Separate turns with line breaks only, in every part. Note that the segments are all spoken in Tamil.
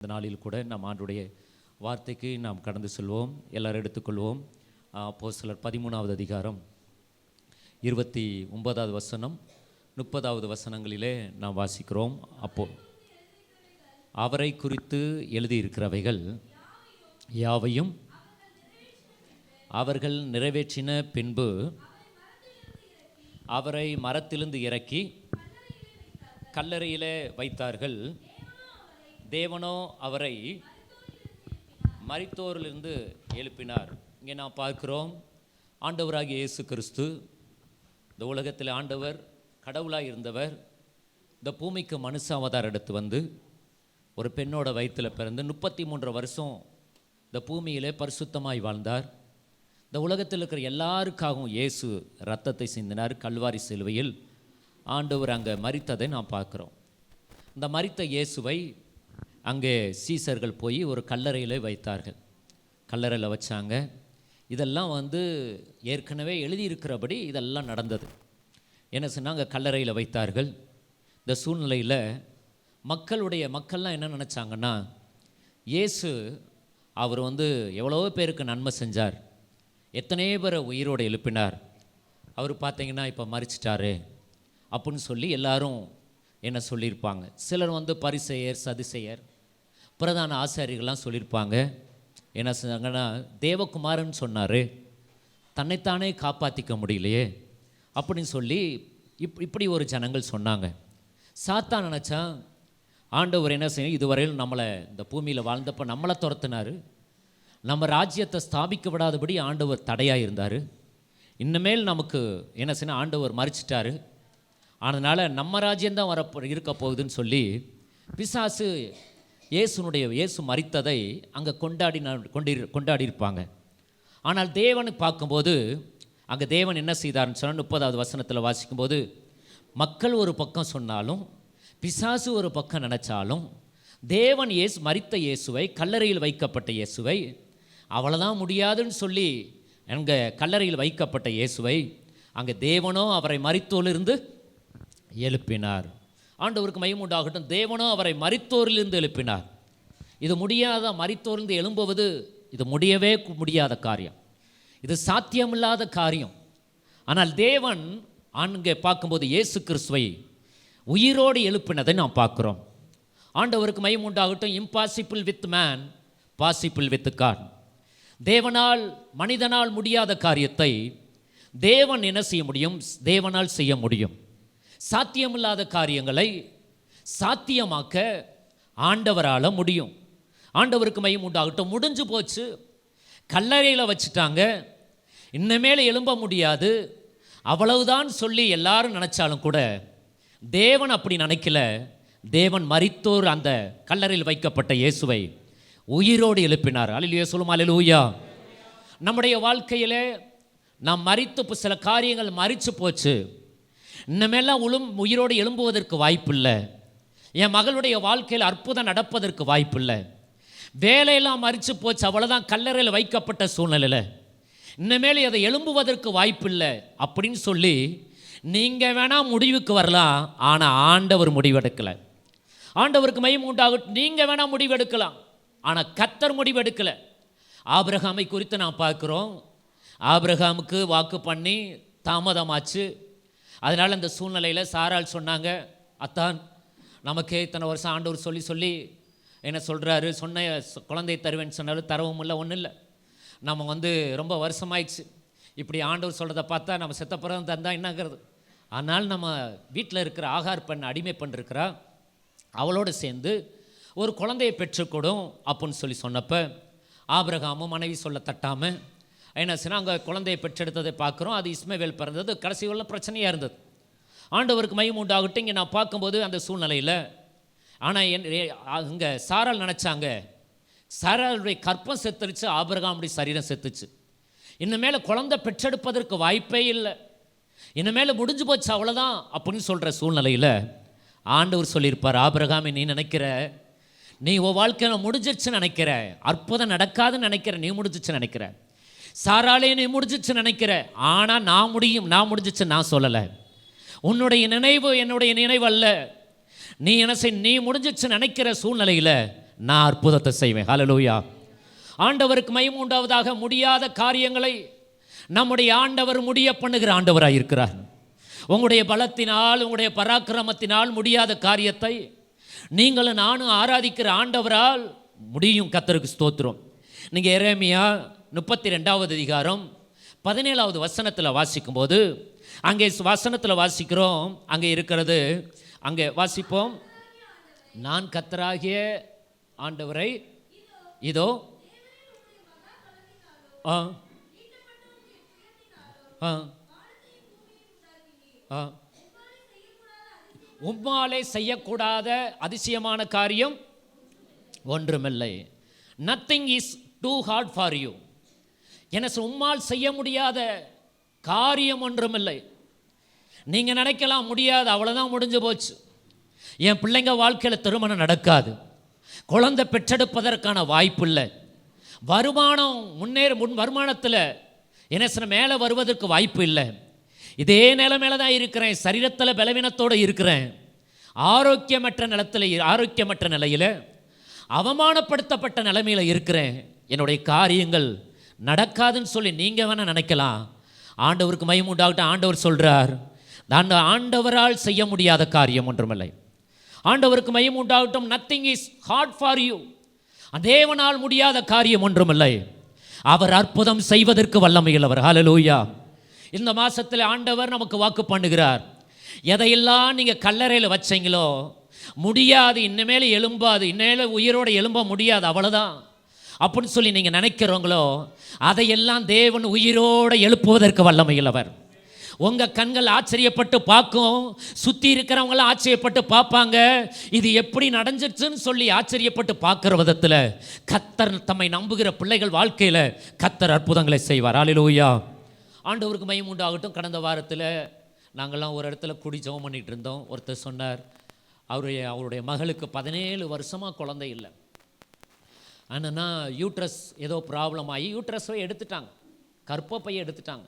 இந்த நாளில் கூட நாம் ஆண்டுடைய வார்த்தைக்கு நாம் கடந்து செல்வோம். எல்லாரும் எடுத்துக்கொள்வோம். அப்போஸ்தலர் 13வது அதிகாரம் 29வது வசனம் 30வது வசனங்களிலே நாம் வாசிக்கிறோம். அப்போ அவரை குறித்து எழுதியிருக்கிறவைகள் யாவையும் அவர்கள் நிறைவேற்றின பின்பு அவரை மரத்திலிருந்து இறக்கி கல்லறையிலே வைத்தார்கள். தேவனோ அவரை மரித்தோரிலிருந்து எழுப்பினார். இங்கே நாம் பார்க்கிறோம், ஆண்டவராகிய இயேசு கிறிஸ்து இந்த உலகத்தில் ஆண்டவர் கடவுளாக இருந்தவர் இந்த பூமிக்கு மனுஷ அவதாரம் எடுத்து வந்து ஒரு பெண்ணோட வயிற்றில் பிறந்து 33 வருஷம் இந்த பூமியிலே பரிசுத்தமாய் வாழ்ந்தார். இந்த உலகத்தில் இருக்கிற எல்லாருக்காகவும் இயேசு இரத்தத்தை சிந்தினார். கல்வாரி சிலுவையில் ஆண்டவர் அங்கே மரித்ததை நாம் பார்க்குறோம். இந்த மரித்த இயேசுவை அங்கே சீசர்கள் போய் ஒரு கல்லறையில் வைத்தார்கள். கல்லறையில் வச்சாங்க. இதெல்லாம் ஏற்கனவே எழுதியிருக்கிறபடி இதெல்லாம் நடந்தது. என்ன சொன்னாங்க, கல்லறையில் வைத்தார்கள். இந்த சூழ்நிலையில் மக்கள்லாம் என்ன நினச்சாங்கன்னா, இயேசு அவர் எவ்வளோ பேருக்கு நன்மை செஞ்சார், எத்தனையோ பேரை உயிரோடு எழுப்பினார், அவர் பார்த்தீங்கன்னா இப்போ மரிச்சிட்டாரு அப்படின்னு சொல்லி எல்லாரும் என்ன சொல்லியிருப்பாங்க. சிலர் பரிசேயர் சதுசேயர் பிரதான ஆசாரியர்கள்லாம் சொல்லியிருப்பாங்க. என்ன சொன்னாங்கன்னா, தேவகுமாரன் சொன்னார், தன்னைத்தானே காப்பாற்றிக்க முடியலையே அப்படின்னு சொல்லி இப்படி ஒரு ஜனங்கள் சொன்னாங்க. சாத்தான் நினச்சா, ஆண்டவர் என்ன செய்யணும், இதுவரையில் நம்மளை இந்த பூமியில் வாழ்ந்தப்போ நம்மளை துரத்தினார், நம்ம ராஜ்யத்தை ஸ்தாபிக்க விடாதபடி ஆண்டவர் தடையாக இருந்தார். இனிமேல் நமக்கு என்ன செய்யணும், ஆண்டவர் மறிச்சிட்டாரு, அதனால் நம்ம ராஜ்யம்தான் இருக்க போகுதுன்னு சொல்லி பிசாசு இயேசு மரித்ததை அங்கே கொண்டாடியிருப்பாங்க. ஆனால் தேவனை பார்க்கும்போது அங்கே தேவன் என்ன செய்தார்னு சொன்னால் 30வது வசனத்தில் வாசிக்கும்போது, மக்கள் ஒரு பக்கம் சொன்னாலும் பிசாசு ஒரு பக்கம் நினச்சாலும் தேவன் மரித்த இயேசுவை, கல்லறையில் வைக்கப்பட்ட இயேசுவை, அவ்வளோதான் முடியாதுன்னு சொல்லி அங்கே கல்லறையில் வைக்கப்பட்ட இயேசுவை அங்கே தேவனோ அவரை மரித்தோரிலிருந்து எழுப்பினார். ஆண்டவருக்கு மகிமை உண்டாகட்டும். தேவனோ அவரை மரித்தோரிலிருந்து எழுப்பினார். இது முடியாத, மரித்தோரிலிருந்து எழும்புவது இது முடியவே முடியாத காரியம், இது சாத்தியமில்லாத காரியம். ஆனால் தேவன் அங்கே பார்க்கும்போது இயேசு கிறிஸ்துவை உயிரோடு எழுப்பினதை நாம் பார்க்குறோம். ஆண்டவருக்கு மகிமை உண்டாகட்டும். Impossible with man, possible with God. தேவனால் மனிதனால் முடியாத காரியத்தை தேவன் என்ன செய்ய முடியும், தேவனால் செய்ய முடியும். சாத்தியமில்லாத காரியங்களை சாத்தியமாக்க ஆண்டவரால் முடியும். ஆண்டவருக்கு மகிமை உண்டாகட்டும். முடிஞ்சு போச்சு, கல்லறையில் வச்சுட்டாங்க, இன்னமேல் எழும்ப முடியாது, அவ்வளவுதான் சொல்லி எல்லாரும் நினச்சாலும் கூட தேவன் அப்படி நினைக்கல. தேவன் மரித்தோர் அந்த கல்லறையில் வைக்கப்பட்ட இயேசுவை உயிரோடு எழுப்பினார். அல்லேலூயா சொல்லுமா, அல்லேலூயா. நம்முடைய வாழ்க்கையில் நாம் மரித்து சில காரியங்கள் மரித்து போச்சு, இன்னமேலாம் உயிரோடு எழும்புவதற்கு வாய்ப்பில்லை. என் மகளுடைய வாழ்க்கையில் அற்புதம் நடப்பதற்கு வாய்ப்பில்லை, வேலையெல்லாம் மரித்து போச்சு, அவ்வளோதான், கல்லறையில் வைக்கப்பட்ட சூழ்நிலையில் இன்னமேல் அதை எழும்புவதற்கு வாய்ப்பில்லை அப்படின்னு சொல்லி நீங்கள் வேணால் முடிவுக்கு வரலாம், ஆனால் ஆண்டவர் முடிவெடுக்கலை. ஆண்டவருக்கு மகிமை உண்டாகட்டும். நீங்கள் வேணால் முடிவெடுக்கலாம், ஆனால் கர்த்தர் முடிவெடுக்கலை. ஆபிரகாமை குறித்து நாம் பார்க்குறோம். ஆபிரகாமுக்கு வாக்கு பண்ணி தாமதமாச்சு. அதனால் அந்த சூழ்நிலையில் சாராள் சொன்னாங்க, அத்தான் நமக்கு இத்தனை வருஷம் ஆண்டவர் சொல்லி என்ன சொல்கிறாரு, சொன்ன குழந்தை தருவேன்னு சொன்னாலும் தரவும் இல்லை, ஒன்றும் இல்லை, நம்ம ரொம்ப வருஷமாயிடுச்சு, இப்படி ஆண்டவர் சொல்கிறத பார்த்தா நம்ம செத்த பிறகு தந்தால் என்னங்கிறது. ஆனால் நம்ம வீட்டில் இருக்கிற ஆகார் பெண் அடிமை பண்ணிருக்கிறா, அவளோடு சேர்ந்து ஒரு குழந்தையை பெற்றுக்கூடும் அப்படின்னு சொன்னப்போ ஆபிரகாமும் மனைவி சொல்ல தட்டாமல் என்ன சொன்னால் அங்கே குழந்தையை பெற்றெடுத்ததை பார்க்குறோம். அது இஸ்மவேல் பிறந்தது. கடைசி உள்ள பிரச்சனையாக இருந்தது. ஆண்டவருக்கு மகிமை உண்டாகட்டும். இங்கே நான் பார்க்கும்போது அந்த சூழ்நிலையில் ஆனால் இங்கே சாராள் நினச்சாங்க, சாராளுடைய கற்பம் செத்துருச்சு, ஆபிரகாமுடைய சரீரம் செத்துச்சு, இன்னமேல் குழந்தை பெற்றெடுப்பதற்கு வாய்ப்பே இல்லை, இன்னமேல் முடிஞ்சு போச்சு, அவ்வளோதான் அப்படின்னு சொல்கிற சூழ்நிலையில் ஆண்டவர் சொல்லியிருப்பார், ஆபிரகாமை நீ நினைக்கிற, நீ உன் வாழ்க்கையில் முடிஞ்சிருச்சுன்னு நினைக்கிற, அற்புதம் நடக்காதுன்னு நினைக்கிற, நீ முடிஞ்சிச்சுன்னு நினைக்கிற, சாராளே நீ முடிஞ்சிச்சுன்னு நினைக்கிற, ஆனால் நான் முடிஞ்சிச்சு நான் சொல்லலை. உன்னுடைய நினைவு என்னுடைய நினைவு அல்ல. நீ என்ன செய், நீ முடிஞ்சிச்சு நினைக்கிற சூழ்நிலையில் நான் அற்புதத்தை செய்வேன். ஹல்லேலூயா. ஆண்டவருக்கு மகிமை உண்டாவதாக. முடியாத காரியங்களை நம்முடைய ஆண்டவர் முடிய பண்ணுகிற ஆண்டவராக இருக்கிறார். உங்களுடைய பலத்தினால், உங்களுடைய பராக்கிரமத்தினால் முடியாத காரியத்தை நீங்களும் நானும் ஆராதிக்கிற ஆண்டவரால் முடியும். கர்த்தருக்கு ஸ்தோத்திரம். நீங்கள் எரேமியா 32வது அதிகாரம் 17வது வசனத்தில் வாசிக்கும்போது, அங்கே வசனத்தில் வாசிக்கிறோம், அங்கே இருக்கிறது, அங்கே வாசிப்போம். நான் கர்த்தராகிய ஆண்டவரை இதோ உம்மாலே செய்யக்கூடாத அதிசயமான காரியம் ஒன்றுமில்லை. Nothing is too hard for you. எனக்கு உம்மால் செய்ய முடியாத காரியம் ஒன்றுமில்லை. நீங்கள் நினைக்கலாம் முடியாது, அவ்வளோதான், முடிஞ்சு போச்சு, என் பிள்ளைங்க வாழ்க்கையில் திருமணம் நடக்காது, குழந்தை பெற்றெடுப்பதற்கான வாய்ப்பு இல்லை, வருமானம் வருமானத்தில் என்ன மேலே வருவதற்கு வாய்ப்பு இல்லை, இதே நிலைமையில தான் இருக்கிறேன், சரீரத்தில் பலவீனத்தோடு இருக்கிறேன், ஆரோக்கியமற்ற நிலையில் அவமானப்படுத்தப்பட்ட நிலைமையில் இருக்கிறேன், என்னுடைய காரியங்கள் நடக்காதுன்னு சொல்லி நீங்கள் வேணால் நினைக்கலாம். ஆண்டவருக்கு மகிமை உண்டாகட்டும். ஆண்டவர் சொல்கிறார், அந்த ஆண்டவரால் செய்ய முடியாத காரியம் ஒன்றுமில்லை. ஆண்டவருக்கு மகிமை உண்டாகட்டும். Nothing is hard for you. தேவனால் முடியாத காரியம் ஒன்றுமில்லை. அவர் அற்புதம் செய்வதற்கு வல்லமையுள்ளவர். ஹல்லேலூயா. இந்த மாதத்தில் ஆண்டவர் நமக்கு வாக்கு பண்ணுகிறார், எதையெல்லாம் நீங்கள் கல்லறையில் வச்சீங்களோ முடியாது, இனிமேல் எழும்பாது, இனிமேல் உயிரோடு எழும்ப முடியாது, அவ்வளோதான் அப்படின்னு சொல்லி நீங்கள் நினைக்கிறவங்களோ அதையெல்லாம் தேவன் உயிரோடு எழுப்புவதற்கு வல்லமையுள்ளவர். உங்கள் கண்கள் ஆச்சரியப்பட்டு பார்க்கும், சுற்றி இருக்கிறவங்களாம் ஆச்சரியப்பட்டு பார்ப்பாங்க, இது எப்படி நடந்துச்சுன்னு சொல்லி ஆச்சரியப்பட்டு பார்க்குற விதத்தில் கர்த்தர் தம்மை நம்புகிற பிள்ளைகள் வாழ்க்கையில் கர்த்தர் அற்புதங்களை செய்வார். ஹல்லேலூயா. ஆண்டவருக்கு மகிமை உண்டாகட்டும். கடந்த வாரத்தில் நாங்கள்லாம் ஒரு இடத்துல கூடி ஜெபம் பண்ணிகிட்டு இருந்தோம். ஒருத்தர் சொன்னார், அவருடைய மகளுக்கு 17 வருஷமாக குழந்தை இல்லை. ஆனால் யூட்ரஸ் ஏதோ ப்ராப்ளம் ஆகி யூட்ரஸை எடுத்துட்டாங்க, கர்ப்பப்பையை எடுத்துட்டாங்க,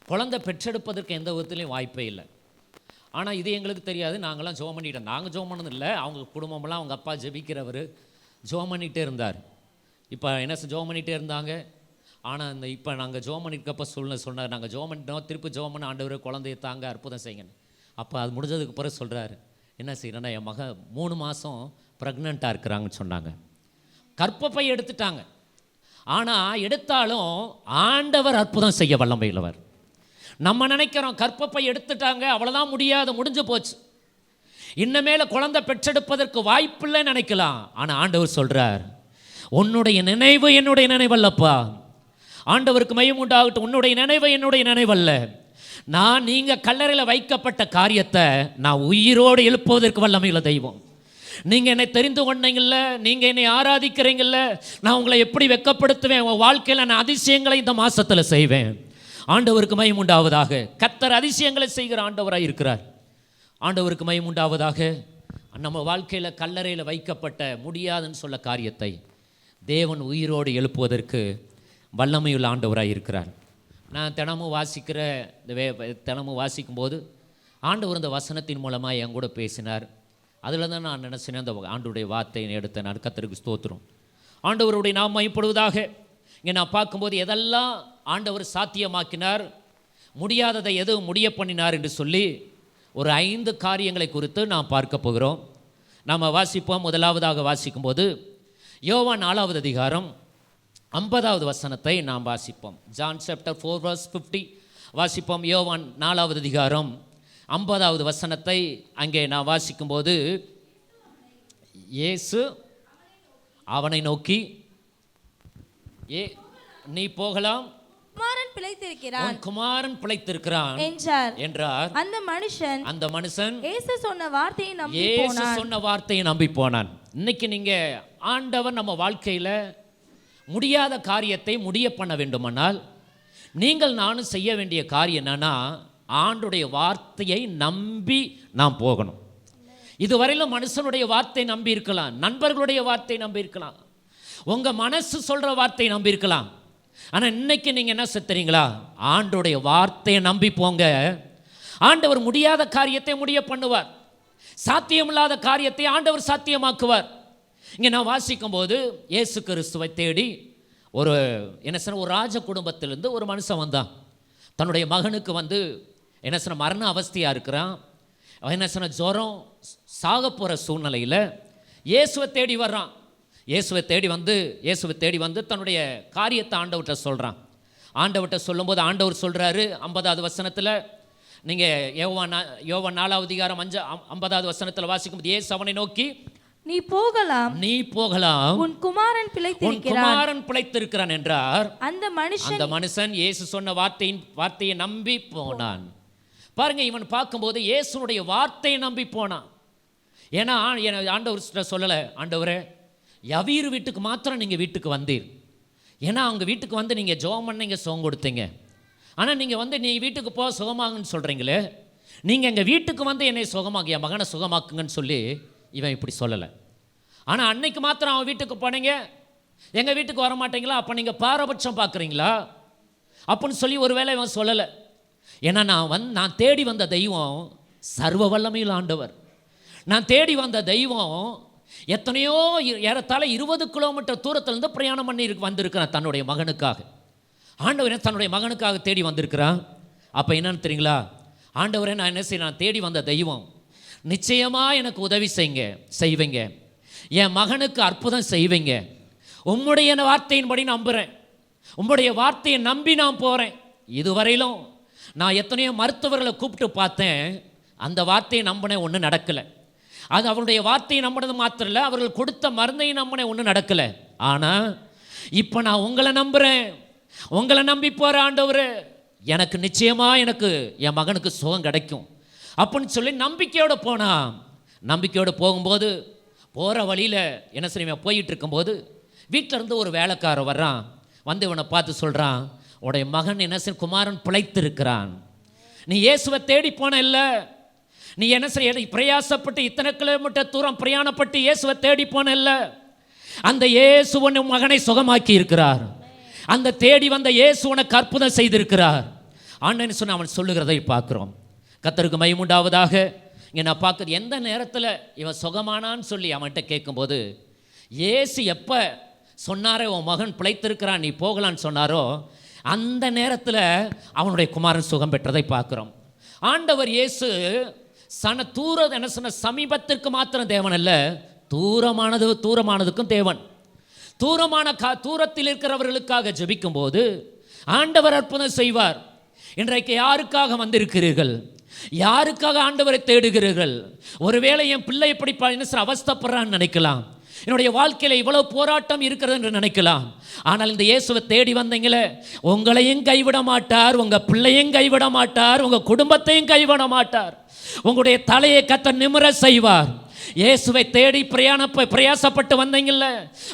குழந்தை பெற்றெடுப்பதற்கு எந்த விதத்துலேயும் வாய்ப்பே இல்லை. ஆனால் இது எங்களுக்கு தெரியாது. நாங்களாம் ஜெபம் பண்ணிட்டோம். நாங்கள் ஜெபம் பண்ணது இல்லை, அவங்க குடும்பமெல்லாம் அவங்க அப்பா ஜெபிக்கிறவர் ஜெபம் பண்ணிகிட்டே இருந்தார். இப்போ என்ன ஜெபம் பண்ணிகிட்டே இருந்தாங்க. ஆனால் இப்போ நாங்கள் ஜெபம் பண்ணியிருக்கப்போ சொன்னார், நாங்கள் ஜெபம் பண்ணிட்டோம், திருப்பி ஜெபம் பண்ண ஆண்டவர் குழந்தைய தாங்க அற்புதம் செய்யுங்க. அப்போ அது முடிஞ்சதுக்கு பிறகு சொல்கிறார், என்ன செய்யறேன்னா என் மக 3 மாதம் ப்ரெக்னெண்ட்டாக இருக்கிறாங்கன்னு சொன்னாங்க. கர்ப்பப்பை எடுத்துட்டாங்க. ஆனால் எடுத்தாலும் ஆண்டவர் அற்புதம் செய்ய வல்லமையுள்ளவர். நம்ம நினைக்கிறோம் கர்ப்பப்பை எடுத்துட்டாங்க, அவ்வளோதான், முடியாது, முடிஞ்சு போச்சு, இன்னமேல குழந்தை பெற்றெடுப்பதற்கு வாய்ப்பில்லைன்னு நினைக்கலாம். ஆனால் ஆண்டவர் சொல்கிறார், உன்னுடைய நினைவு என்னுடைய நினைவல்லப்பா. ஆண்டவருக்கு மகிமை உண்டாகட்டும். உன்னுடைய நினைவு என்னுடைய நினைவல்ல. நீங்கள் கல்லறையில் வைக்கப்பட்ட காரியத்தை நான் உயிரோடு எழுப்புவதற்கு வல்லமையுள்ள தெய்வம். நீங்கள் என்னை தெரிந்து கொண்டீங்கல்ல, நீங்கள் என்னை ஆராதிக்கிறீங்கல்ல, நான் உங்களை எப்படி வெட்கப்படுத்துவேன், உங்கள் வாழ்க்கையில் நான் அதிசயங்களை இந்த மாதத்தில் செய்வேன். ஆண்டவருக்கு மகிமை உண்டாவதாக. கர்த்தர் அதிசயங்களை செய்கிற ஆண்டவராக இருக்கிறார். ஆண்டவருக்கு மகிமை உண்டாவதாக. நம்ம வாழ்க்கையில் கல்லறையில் வைக்கப்பட்ட முடியாதுன்னு சொல்ல காரியத்தை தேவன் உயிரோடு எழுப்புவதற்கு வல்லமையுள்ள ஆண்டவராக இருக்கிறார். நான் தினமும் வாசிக்கும்போது ஆண்டவர் இந்த வசனத்தின் மூலமாக என் கூட பேசினார். அதில் தான் நான் நினச்சினேன், அந்த ஆண்டவருடைய வார்த்தையை எடுத்த நான். கர்த்தருக்கு ஸ்தோத்திரம். ஆண்டவருடைய நாம் மகிமைப்படுவதாக. இங்கே நான் பார்க்கும்போது எதெல்லாம் ஆண்டவர் சாத்தியமாக்கினார், முடியாததை எது முடிய பண்ணினார் என்று சொல்லி ஒரு 5 காரியங்களை குறித்து நாம் பார்க்க போகிறோம். நாம் வாசிப்போம். முதலாவதாக வாசிக்கும்போது யோவான் 4வது அதிகாரம் 50வது வசனத்தை நாம் வாசிப்போம். ஜான் சாப்டர் 4 verse 50 வாசிப்போம். யோவான் 4வது அதிகாரம் 50வது வசனத்தை அங்கே நான் வாசிக்கும்போது, இயேசு அவனை நோக்கி, நீ போகலாம், குமாரன் பிழைத்திருக்கிறான் என்றார். அந்த மனுஷன் இயேசு சொன்ன வார்த்தையை நம்பி போனான். இன்னைக்கு நீங்க ஆண்டவர் நம்ம வாழ்க்கையில முடியாத காரியத்தை முடிய பண்ண வேண்டுமானால் நீங்கள் நானும் செய்ய வேண்டிய காரியம் என்னன்னா, ஆண்டுடைய வார்த்தையை நம்பி நாம் போகணும். இதுவரையிலும் மனுஷனுடைய வார்த்தை நம்பி இருக்கலாம், நண்பர்களுடைய வார்த்தை நம்பி இருக்கலாம், உங்க மனசு சொல்ற வார்த்தையை நம்பி இருக்கலாம். ஆனால் இன்னைக்கு நீங்கள் என்ன செத்துறீங்களா, ஆண்டோடைய வார்த்தையை நம்பி போங்க. ஆண்டவர் முடியாத காரியத்தை முடிய பண்ணுவார், சாத்தியமில்லாத காரியத்தை ஆண்டவர் சாத்தியமாக்குவார். இங்கே நான் வாசிக்கும் போது இயேசு கிறிஸ்துவை தேடி ஒரு என்ன சொன்ன ஒரு ராஜ குடும்பத்திலிருந்து ஒரு மனுஷன் வந்தான். தன்னுடைய மகனுக்கு வந்து என்ன சொன்ன மரண அவஸ்தையாக இருக்கிறான். என்ன சொன்ன ஜுரம், சாக போகிற சூழ்நிலையில் இயேசுவை தேடி வர்றான். இயேசுவை தேடி வந்து தன்னுடைய காரியத்தை ஆண்டவர்கிட்ட சொல்கிறான். ஆண்டவர்கிட்ட சொல்லும்போது ஆண்டவர் சொல்கிறாரு 50வது வசனத்தில், நீங்கள் யோவான் 4வது அதிகாரம் 50வது வசனத்தில் வாசிக்கும்போது இயேசு அவனை நோக்கி,
நீ போகலாம், உன் குமாரன்
பிழைத்திருக்கிறான் என்றார்.
அந்த
மனுஷன் இயேசு சொன்ன வார்த்தையை நம்பி போனான். பாருங்க, இவன் பார்க்கும்போது இயேசுனுடைய வார்த்தையை நம்பி போனான். ஏன்னா ஆண்டவர் சொல்லலை, ஆண்டவரே யவீர் வீட்டுக்கு மாத்திரம் நீங்கள் வீட்டுக்கு வந்தீர். ஏன்னா அவங்க வீட்டுக்கு வந்து நீங்கள் ஜெபம் பண்ணீங்க, சுகம் கொடுத்தீங்க. ஆனால் நீங்கள் வந்து நீ வீட்டுக்கு போக சுகமாகுன்னு சொல்கிறீங்களே, நீங்கள் எங்கள் வீட்டுக்கு வந்து என்னை சுகமாக்கு, என் மகனை சுகமாக்குங்கன்னு சொல்லி இவன் இப்படி சொல்லலை. ஆனால் அன்னைக்கு மாத்திரம் அவன் வீட்டுக்கு போனீங்க, எங்கள் வீட்டுக்கு வர மாட்டீங்களா, அப்போ நீங்கள் பாரபட்சம் பார்க்குறீங்களா அப்படின்னு சொல்லி ஒரு வேளை இவன் சொல்லலை. ஏன்னா நான் தேடி வந்த தெய்வம் சர்வ வல்லமையில் ஆண்டவர். நான் தேடி வந்த தெய்வம் எத்தனையோ ஏறத்தாழ 20 கிலோமீட்டர் தூரத்துலேருந்து பிரயாணம் பண்ணி வந்திருக்கிறான் தன்னுடைய மகனுக்காக. ஆண்டவரே தன்னுடைய மகனுக்காக தேடி வந்திருக்கிறான். அப்போ என்னன்னு தெரியுங்களா, ஆண்டவரே நான் என்ன செய்ய, நான் தேடி வந்த தெய்வம் நிச்சயமாக எனக்கு உதவி செய்வீங்க, என் மகனுக்கு அற்புதம் செய்வீங்க, உம்முடைய வார்த்தையின்படி நம்புகிறேன், உம்முடைய வார்த்தையை நம்பி நான் போகிறேன். இதுவரையிலும் நான் எத்தனையோ மருத்துவர்களை கூப்பிட்டு பார்த்தேன், அந்த வார்த்தையை நம்பினேன், ஒன்றும் நடக்கலை. அது அவருடைய வார்த்தையை நம்பினது மாத்திரம் இல்லை, அவர்கள் கொடுத்த மருந்தையும் நம்பினேன், ஒன்றும் நடக்கலை. ஆனால் இப்போ நான் உங்களை நம்புகிறேன், உங்களை நம்பி போகிற ஆண்டவர், எனக்கு நிச்சயமாக எனக்கு என் மகனுக்கு சுகம் கிடைக்கும் அப்படின்னு சொல்லி நம்பிக்கையோடு போகும்போது போகிற வழியில் என்ன செய்வேன், போயிட்டு இருக்கும்போது வீட்டில் இருந்து ஒரு வேலைக்காரர் வர்றான். வந்து இவனை பார்த்து சொல்கிறான், உடைய மகன் என்ன செய்ய, குமாரன் பிழைத்திருக்கிறான். நீ இயேசுவை தேடி போன இல்லை, நீ என்ன செய்ய பிரயாசப்பட்டு இத்தனை கிலோமீட்டர் தூரம் பிரயாணப்பட்டு இயேசுவை தேடி போன இல்லை, அந்த இயேசு உன் மகனை சுகமாக்கி இருக்கிறார். அந்த தேடி வந்த இயேசு உனக்கு அற்புதம் செய்திருக்கிறார். ஆண்டவன் சொன்ன அவன் சொல்லுகிறதை பார்க்குறோம். கர்த்தருக்கு மகிமை உண்டாவதாக. இங்கே நான் பார்க்குறது, எந்த நேரத்தில் இவன் சுகமானான்னு சொல்லி அவன்கிட்ட கேட்கும்போது, இயேசு எப்போ சொன்னாரோ உன் மகன் பிழைத்திருக்கிறான் நீ போகலான்னு சொன்னாரோ அந்த நேரத்தில் அவனுடைய குமாரன் சுகம் பெற்றதை பார்க்குறோம். ஆண்டவர் இயேசு என்ன சொன்ன, சமீபத்திற்கு மாத்திரம் தேவன் அல்ல, தூரமானதுக்கும் தேவன். தூரத்தில் இருக்கிறவர்களுக்காக ஜெபிக்கும் போது ஆண்டவர் அற்புதம் செய்வார். இன்றைக்கு யாருக்காக வந்திருக்கிறீர்கள், யாருக்காக ஆண்டவரை தேடுகிறீர்கள்? ஒருவேளை என் பிள்ளை எப்படி அவஸ்தைப்படுறான்னு நினைக்கலாம், என்னுடைய வாழ்க்கையில் இவ்வளவு போராட்டம் இருக்கிறது என்று நினைக்கலாம். ஆனால் இந்த இயேசுவை தேடி வந்தீங்களே, உங்களையும் கைவிட மாட்டார், உங்கள் பிள்ளையும் கைவிட மாட்டார், உங்கள் குடும்பத்தையும் கைவிட மாட்டார். உங்களுடைய தலையை கர்த்தர் நிமிர செய்வார். இயேசுவை தேடி பிரயாசப்பட்டு வந்தீங்கல்ல,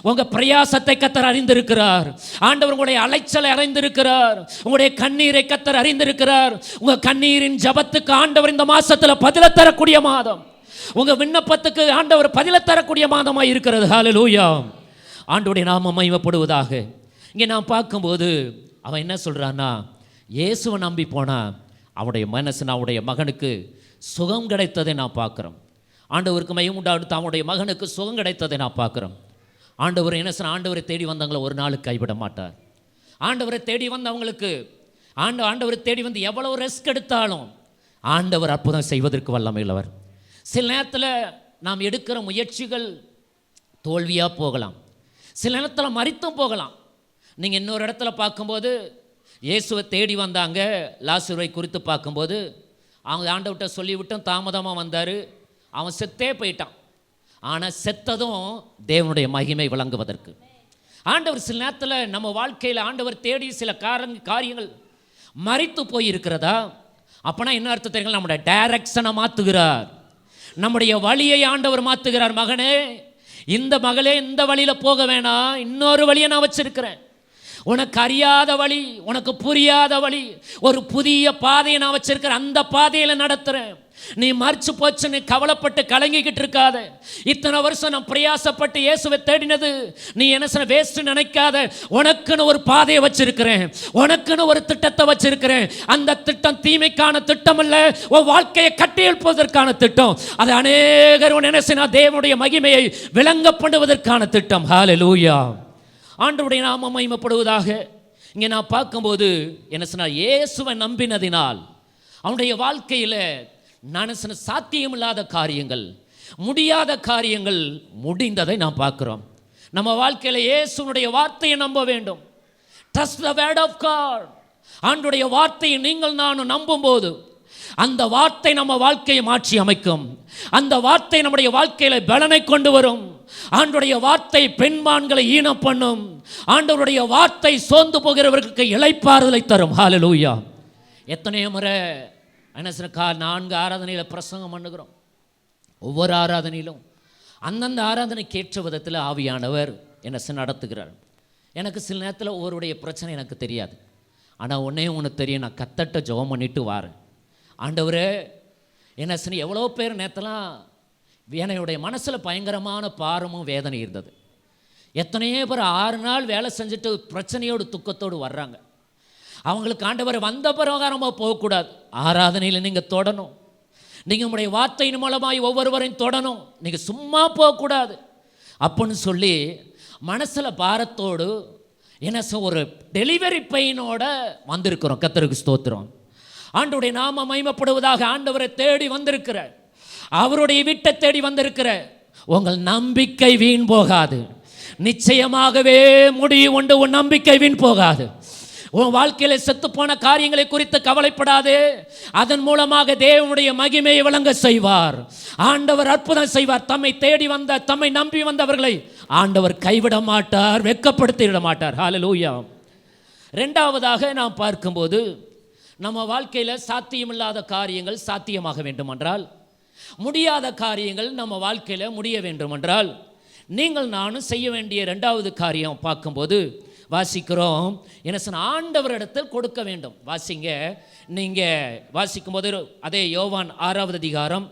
உங்கள் பிரயாசத்தை கர்த்தர் அறிந்திருக்கிறார். ஆண்டவர் உங்களுடைய அலைச்சலை அறிந்திருக்கிறார், உங்களுடைய கண்ணீரை கர்த்தர் அறிந்திருக்கிறார். உங்கள் கண்ணீரின் ஜபத்துக்கு ஆண்டவர் இந்த மாசத்தில் பதில தரக்கூடிய மாதம், உங்கள் விண்ணப்பத்துக்கு ஆண்டவர் பதில தரக்கூடிய மாதமாக இருக்கிறது. ஹல்லேலூயா, ஆண்டவருடைய நாமம் மகிமைப்படுவதாக. இங்கே நான் பார்க்கும்போது அவன் என்ன சொல்கிறான்னா, இயேசுவை நம்பி போனான், அவனுடைய மகனுக்கு சுகம் கிடைத்ததை நான் பார்க்குறோம். ஆண்டவருக்கு மகிமை உண்டாவது, அவனுடைய மகனுக்கு சுகம் கிடைத்ததை நான் பார்க்குறோம். ஆண்டவர் என்ன சொன்ன, ஆண்டவரை தேடி வந்தவங்களை ஒரு நாளுக்கு கைவிட மாட்டார். ஆண்டவரை தேடி வந்தவங்களுக்கு ஆண்டவரை தேடி வந்து எவ்வளவு ரிஸ்க் எடுத்தாலும் ஆண்டவர் அற்புதம் செய்வதற்கு வல்லமையுள்ளவர். சில நேரத்தில் நாம் எடுக்கிற முயற்சிகள் தோல்வியாக போகலாம், சில நேரத்தில் மரித்தும் போகலாம். நீங்கள் இன்னொரு இடத்துல பார்க்கும்போது இயேசுவை தேடி வந்தாங்க, லாசருவை குறித்து பார்க்கும்போது அவங்க ஆண்டவர்கிட்ட சொல்லிவிட்டும் தாமதமாக வந்தார், அவன் செத்தே போயிட்டான். ஆனால் செத்ததும் தேவனுடைய மகிமை விளங்குவதற்கு ஆண்டவர் சில நேரத்தில் நம்ம வாழ்க்கையில் ஆண்டவர் தேடி சில காரியங்கள் மரித்து போயிருக்கிறதா, அப்போனா என்ன அர்த்தம் தெரியுங்களா, நம்முடைய டைரக்ஷனை மாற்றுகிறார், நம்முடைய வழியை ஆண்டவர் மாற்றுகிறார். மகனே, இந்த மகளே, இந்த வழியில் போக வேணாம், இன்னொரு வழியை நான் வச்சிருக்கிறேன், உனக்கு அறியாத வழி, உனக்கு புரியாத வழி, ஒரு புதிய பாதையை நான் வச்சிருக்கிறேன், அந்த பாதையில் நடத்துகிறேன். நீ மறிச்சு போச்சு நீ கவலைப்பட்டு கலங்கிக்கிட்டு இருக்காத. இத்தனை வருஷம் நான் பிரயாசப்பட்டு இயேசுவை தேடினது நீ என்ன வேஸ்ட் நினைக்காத. உனக்குன்னு ஒரு பாதையை வச்சிருக்கிறேன், உனக்குன்னு ஒரு திட்டத்தை வச்சிருக்கிறேன். அந்த திட்டம் தீமைக்கான திட்டம் அல்ல, உன் வாழ்க்கையை கட்டி எழுப்புவதற்கான திட்டம். அது அநேகர் என்ன தேவனுடைய மகிமையை விளங்க பண்ணுவதற்கான திட்டம். ஹல்லேலூயா. ஆண்டவருடைய நாமம் மகிமைப்படுவதாக. இங்கே நான் பார்க்கும்போது என்ன சொன்னால், இயேசுவை நம்பினதினால் அவனுடைய வாழ்க்கையில் நான் சாத்தியமில்லாத காரியங்கள், முடியாத காரியங்கள் முடிந்ததை நாம் பார்க்கிறோம். நம்ம வாழ்க்கையில் இயேசுனுடைய வார்த்தையை நம்ப வேண்டும். Trust the word of God. ஆண்டவருடைய வார்த்தையை நீங்கள் நானும் நம்பும்போது அந்த வார்த்தை நம்ம வாழ்க்கையை மாற்றி அமைக்கும். அந்த வார்த்தை நம்முடைய வாழ்க்கையில் பலனை கொண்டு வரும். ஆண்டவருடைய வார்த்தை பெண்மான்களை ஈனம் பண்ணும். ஆண்டவருடைய வார்த்தை சோர்ந்து போகிறவர்களுக்கு இளைப்பாறுதலை தரும். ஹல்லேலூயா. எத்தனையோ முறை என்ன 4 ஆராதனையில் பிரசங்கம் பண்ணுகிறோம். ஒவ்வொரு ஆராதனையிலும் அந்தந்த ஆராதனைக்கு ஏற்ற விதத்தில் ஆவியானவர் என்ன நடத்துகிறார். எனக்கு சில நேரத்தில் ஒவ்வொருடைய பிரச்சனை எனக்கு தெரியாது. ஆனால் ஒன்று தெரியும், நான் கத்தட்ட ஜெபம் பண்ணிட்டு வாரேன். ஆண்டவரே என்ன எவ்வளோ பேர் நேரத்தெல்லாம் என்னுடைய மனசில் பயங்கரமான பாரமும் வேதனை இருந்தது. எத்தனையோ பேர் 6 நாள் வேலை செஞ்சுட்டு பிரச்சனையோடு துக்கத்தோடு வர்றாங்க. அவங்களுக்கு ஆண்டவர் வந்த பிரகாரமாக போகக்கூடாது. ஆராதனையில் நீங்கள் தொடணும். நீங்கள் உங்களுடைய வார்த்தையின் மூலமாய் ஒவ்வொருவரையும் தொடணும். நீங்கள் சும்மா போகக்கூடாது அப்படின்னு சொல்லி மனசில் பாரத்தோடு என்ன ஒரு டெலிவரி பெயினோட வந்திருக்கிறோம். கர்த்தருக்கு ஸ்தோத்திரம். ஆண்டவருடைய நாமம் மகிமைப்படுவதாக. ஆண்டவரை தேடி வந்திருக்கிற, அவருடைய வீட்டை தேடி வந்திருக்கிற உங்கள் நம்பிக்கை வீண் போகாது. நிச்சயமாகவே முடியும் உண்டு. உன் நம்பிக்கை வீண் போகாது. உன் வாழ்க்கையில் செத்து போன காரியங்களை குறித்து கவலைப்படாதே. அதன் மூலமாக தேவனுடைய மகிமையை விளங்க செய்வார். ஆண்டவர் அற்புதம் செய்வார். தம்மை தேடி வந்த, தம்மை நம்பி வந்தவர்களை ஆண்டவர் கைவிட மாட்டார், வெட்கப்படுத்திவிட மாட்டார். ஹல்லேலூயா. ரெண்டாவதாக நாம் பார்க்கும்போது, நம்ம வாழ்க்கையில் சாத்தியமில்லாத காரியங்கள் சாத்தியமாக வேண்டுமென்றால், முடியாத காரியங்கள் நம்ம வாழ்க்கையில் முடிய வேண்டுமென்றால், நீங்கள் நானும் செய்ய வேண்டிய ரெண்டாவது காரியம் பார்க்கும்போது வாசிக்கிறோம். என்ன சொன்ன, ஆண்டவரிடத்தில் கொடுக்க வேண்டும். வாசிங்க. நீங்கள் வாசிக்கும்போது அதே யோவான் 6வது அதிகாரம்,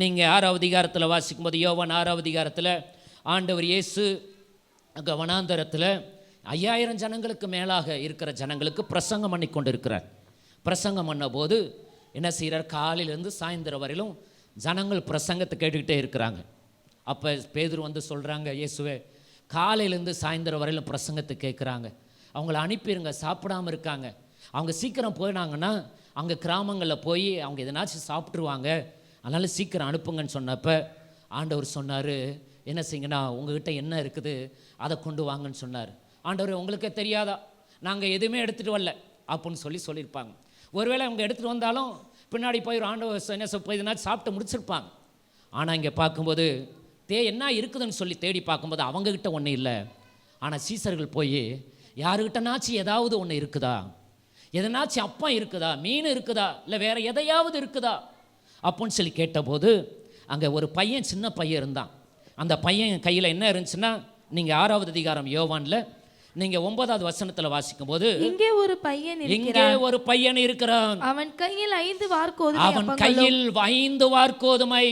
நீங்கள் 6வது அதிகாரத்தில் வாசிக்கும்போது யோவான் 6வது அதிகாரத்தில் ஆண்டவர் இயேசு அங்கே வனாந்தரத்தில் 5000 ஜனங்களுக்கு மேலாக இருக்கிற ஜனங்களுக்கு பிரசங்கம் பண்ணி கொண்டு இருக்கிறார். பிரசங்கம் பண்ண போது என்ன செய்கிறார், காலையிலேருந்து சாயந்தரம் வரையிலும் ஜனங்கள் பிரசங்கத்தை கேட்டுக்கிட்டே இருக்கிறாங்க. அப்போ பேதுரு வந்து சொல்கிறாங்க, இயேசுவே காலையிலேருந்து சாயந்தரம் வரையிலும் பிரசங்கத்தை கேட்குறாங்க, அவங்கள அனுப்பிடுங்க, சாப்பிடாமல் இருக்காங்க, அவங்க சீக்கிரம் போயினாங்கன்னா அங்கே கிராமங்களில் போய் அவங்க எதனாச்சும் சாப்பிட்ருவாங்க, அதனால் சீக்கிரம் அனுப்புங்கன்னு சொன்னப்போ ஆண்டவர் சொன்னார், என்ன செய்யுங்கன்னா உங்கள்கிட்ட என்ன இருக்குது அதை கொண்டு வாங்கன்னு சொன்னார். ஆண்டவர் உங்களுக்கே தெரியாதா, நாங்கள் எதுவுமே எடுத்துகிட்டு வரல அப்படின்னு சொல்லியிருப்பாங்க. ஒருவேளை அவங்க எடுத்துகிட்டு வந்தாலும் பின்னாடி போய் ஒரு ஆண்டவர் என்ன போய் எதனாச்சும் சாப்பிட்டு முடிச்சிருப்பாங்க. ஆனால் இங்கே பார்க்கும்போது என்ன இருக்குதுன்னு சொல்லி தேடி பார்க்கும்போது அவங்கக்கிட்ட ஒன்றும் இல்லை. ஆனால் சீசர்கள் போய் யாருக்கிட்டனாச்சும் ஏதாவது ஒன்று இருக்குதா, எதனாச்சும் அப்பம் இருக்குதா, மீன் இருக்குதா, இல்லை வேறு எதையாவது இருக்குதா அப்படின்னு சொல்லி கேட்டபோது அங்கே ஒரு பையன், சின்ன பையன் இருந்தான். அந்த பையன் கையில் என்ன இருந்துச்சுன்னா, நீங்கள் 6வது அதிகாரம் யோவானில் நீங்கள் 9வது வசனத்தில் வாசிக்கும் போது,
இங்கே ஒரு பையன் இருக்கிறான்,
அவன் கையில் 5 வார்கோதுமை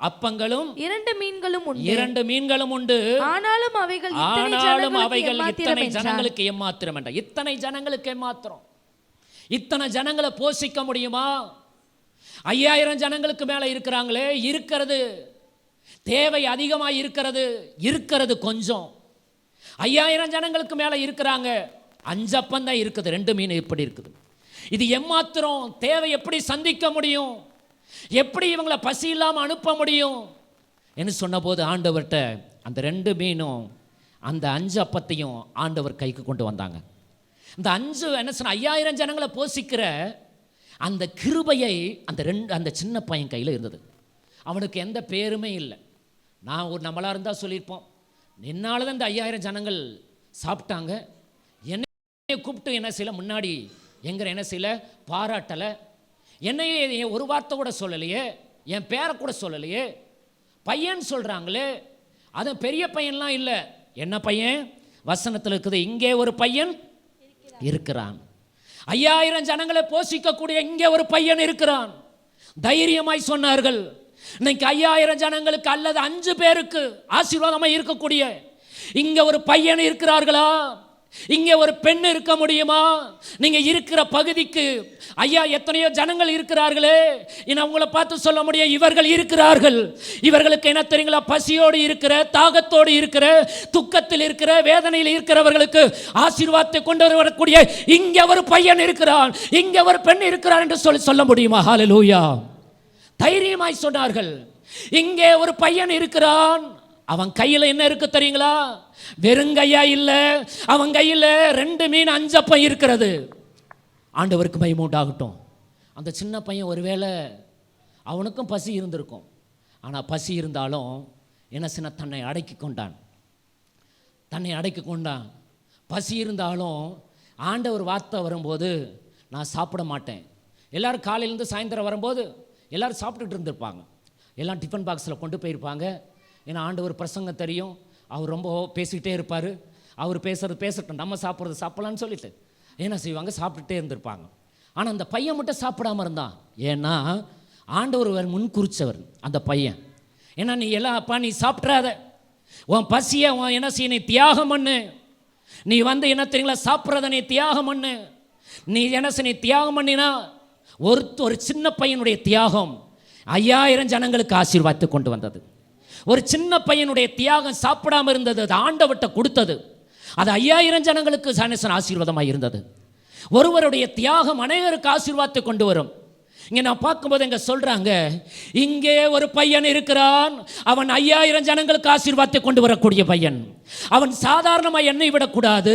அப்பங்களும்
2 மீன்களும் உண்டு.
ஆனாலும் அவைகள் இத்தனை ஜனங்களுக்கு ஏமாத்திரம் என்ற. இத்தனை ஜனங்களுக்கு ஏமாத்திரம். இத்தனை ஜனங்களை போஷிக்க முடியுமா? 5000 ஜனங்களுக்கு மேலே இருக்கிறாங்களே, இருக்கிறது தேவை அதிகமாக இருக்கிறது கொஞ்சம். 5000 ஜனங்களுக்கு மேலே இருக்கிறாங்க, 5 அப்பம் தான் இருக்குது, 2 மீன் எப்படி இருக்குது? இது ஏமாத்திரம். தேவை எப்படி சந்திக்க முடியும்? எப்படி இவங்களை பசி இல்லாமல் அனுப்ப முடியும் என்று சொன்னபோது ஆண்டவர்கிட்ட அந்த 2 மீனும் அந்த 5 அப்பத்தையும் ஆண்டவர் கைக்கு கொண்டு வந்தாங்க. இந்த 5 என்ன சொன்ன 5000 ஜனங்களை போஷிக்கிற அந்த கிருபையை அந்த சின்ன பையன் கையில் இருந்தது. அவனுக்கு எந்த பேருமே இல்லை. நம்மளாக இருந்தால் சொல்லியிருப்போம், என்னால் தான் இந்த 5000 ஜனங்கள் சாப்பிட்டாங்க, என்னை கூப்பிட்டு என்ன செய்யலை, முன்னாடி எங்கிற என்ன செய்யலை, பாராட்டலை, என்னையே ஒரு வார்த்தை கூட சொல்லலையே, என் பேரை கூட சொல்லலையே. பையன் சொல்கிறாங்களே, அது பெரிய பையன்லாம் இல்லை. என்ன பையன்? வசனத்தில் இருக்குது, இங்கே ஒரு பையன் இருக்கிறான். 5000 ஜனங்களை போஷிக்கக்கூடிய இங்கே ஒரு பையன் இருக்கிறான். தைரியமாய் சொன்னார்கள். இன்னைக்கு 5000 ஜனங்களுக்கு அல்லது 5 பேருக்கு ஆசீர்வாதமாய் இருக்கக்கூடிய இங்க ஒரு பையன் இருக்கிறார்களா? இங்கே ஒரு பெண் இருக்க முடியுமா? நீங்க இருக்கிற பகுதிக்கு ஐயா எத்தனையோ ஜனங்கள் இருக்கிறார்களே, உங்களை பார்த்து சொல்ல முடியும், இவர்கள் இருக்கிறார்கள். இவர்களுக்கு என்ன தெரியுங்களா? பசியோடு இருக்கிற, தாகத்தோடு இருக்கிற, துக்கத்தில் இருக்கிற, வேதனையில் இருக்கிறவர்களுக்கு ஆசீர்வாதத்தை கொண்டு வரக்கூடிய இங்கே ஒரு பையன் இருக்கிறான், இங்கே ஒரு பெண் இருக்கிறான் என்று சொல்ல முடியுமா? ஹல்லேலூயா. தைரியமாய் சொன்னார்கள். இங்கே ஒரு பையன் இருக்கிறான். அவன் கையில் என்ன இருக்கு தெரியுங்களா? வெறுங்கையா இல்ல, அவன் கையில் 2 மீன் 5 அப்பம் இருக்கிறது. ஆண்டவருக்கு மகிமை உண்டாகட்டும். அந்த சின்ன பையன் ஒருவேளை அவனுக்கும் பசி இருந்திருக்கும். ஆனால் பசி இருந்தாலும் என்ன சின்ன தன்னை அடக்கி கொண்டான். பசி இருந்தாலும் ஆண்டவர் வார்த்தை வரும்போது நான் சாப்பிட மாட்டேன். எல்லாரும் காலையிலேருந்து சாயந்தரம் வரும்போது எல்லாரும் சாப்பிட்டுட்டு இருந்திருப்பாங்க. எல்லாம் டிஃபன் பாக்ஸில் கொண்டு போயிருப்பாங்க. ஏன்னா ஆண்டவர் பிரசங்கம் தெரியும், அவர் ரொம்ப பேசிக்கிட்டே இருப்பார். அவர் பேசட்டும், நம்ம சாப்பிட்றது சாப்பிடலான்னு சொல்லிட்டு என்ன செய்வாங்க, சாப்பிட்டுட்டே இருந்திருப்பாங்க. ஆனால் அந்த பையன் மட்டும் சாப்பிடாமல் இருந்தான். ஏன்னா ஆண்டவர் முன் குறிச்சவர் அந்த பையன். ஏன்னா நீ எல்லாம் அப்பா நீ சாப்பிட்றாத, உன் பசியை உன் என்ன செய்ய நீ தியாகம் பண்ணு. நீ என்ன தெரியுங்களா, சாப்பிட்றத நீ தியாகம் பண்ணு. நீ என்ன செய்ய நீ தியாகம் பண்ணினா ஒரு சின்ன பையனுடைய தியாகம் 5000 ஜனங்களுக்கு ஆசீர்வாதத்தை கொண்டு வந்தது. ஒரு சின்ன பையனுடைய தியாகம் சாப்பிடாமல் இருந்தது, அது ஆண்டவர்கிட்ட கொடுத்தது. அது 5000 ஜனங்களுக்கு ஆசீர்வாதமாக இருந்தது. ஒருவருடைய தியாகம் அநேகருக்கு ஆசீர்வாதத்தை கொண்டு வரும். இங்கே நான் பார்க்கும்போது இங்கே சொல்கிறாங்க, இங்கே ஒரு பையன் இருக்கிறான். அவன் 5000 ஜனங்களுக்கு ஆசீர்வாதத்தை கொண்டு வரக்கூடிய பையன். அவன் சாதாரணமாக எண்ணெய் விடக்கூடாது.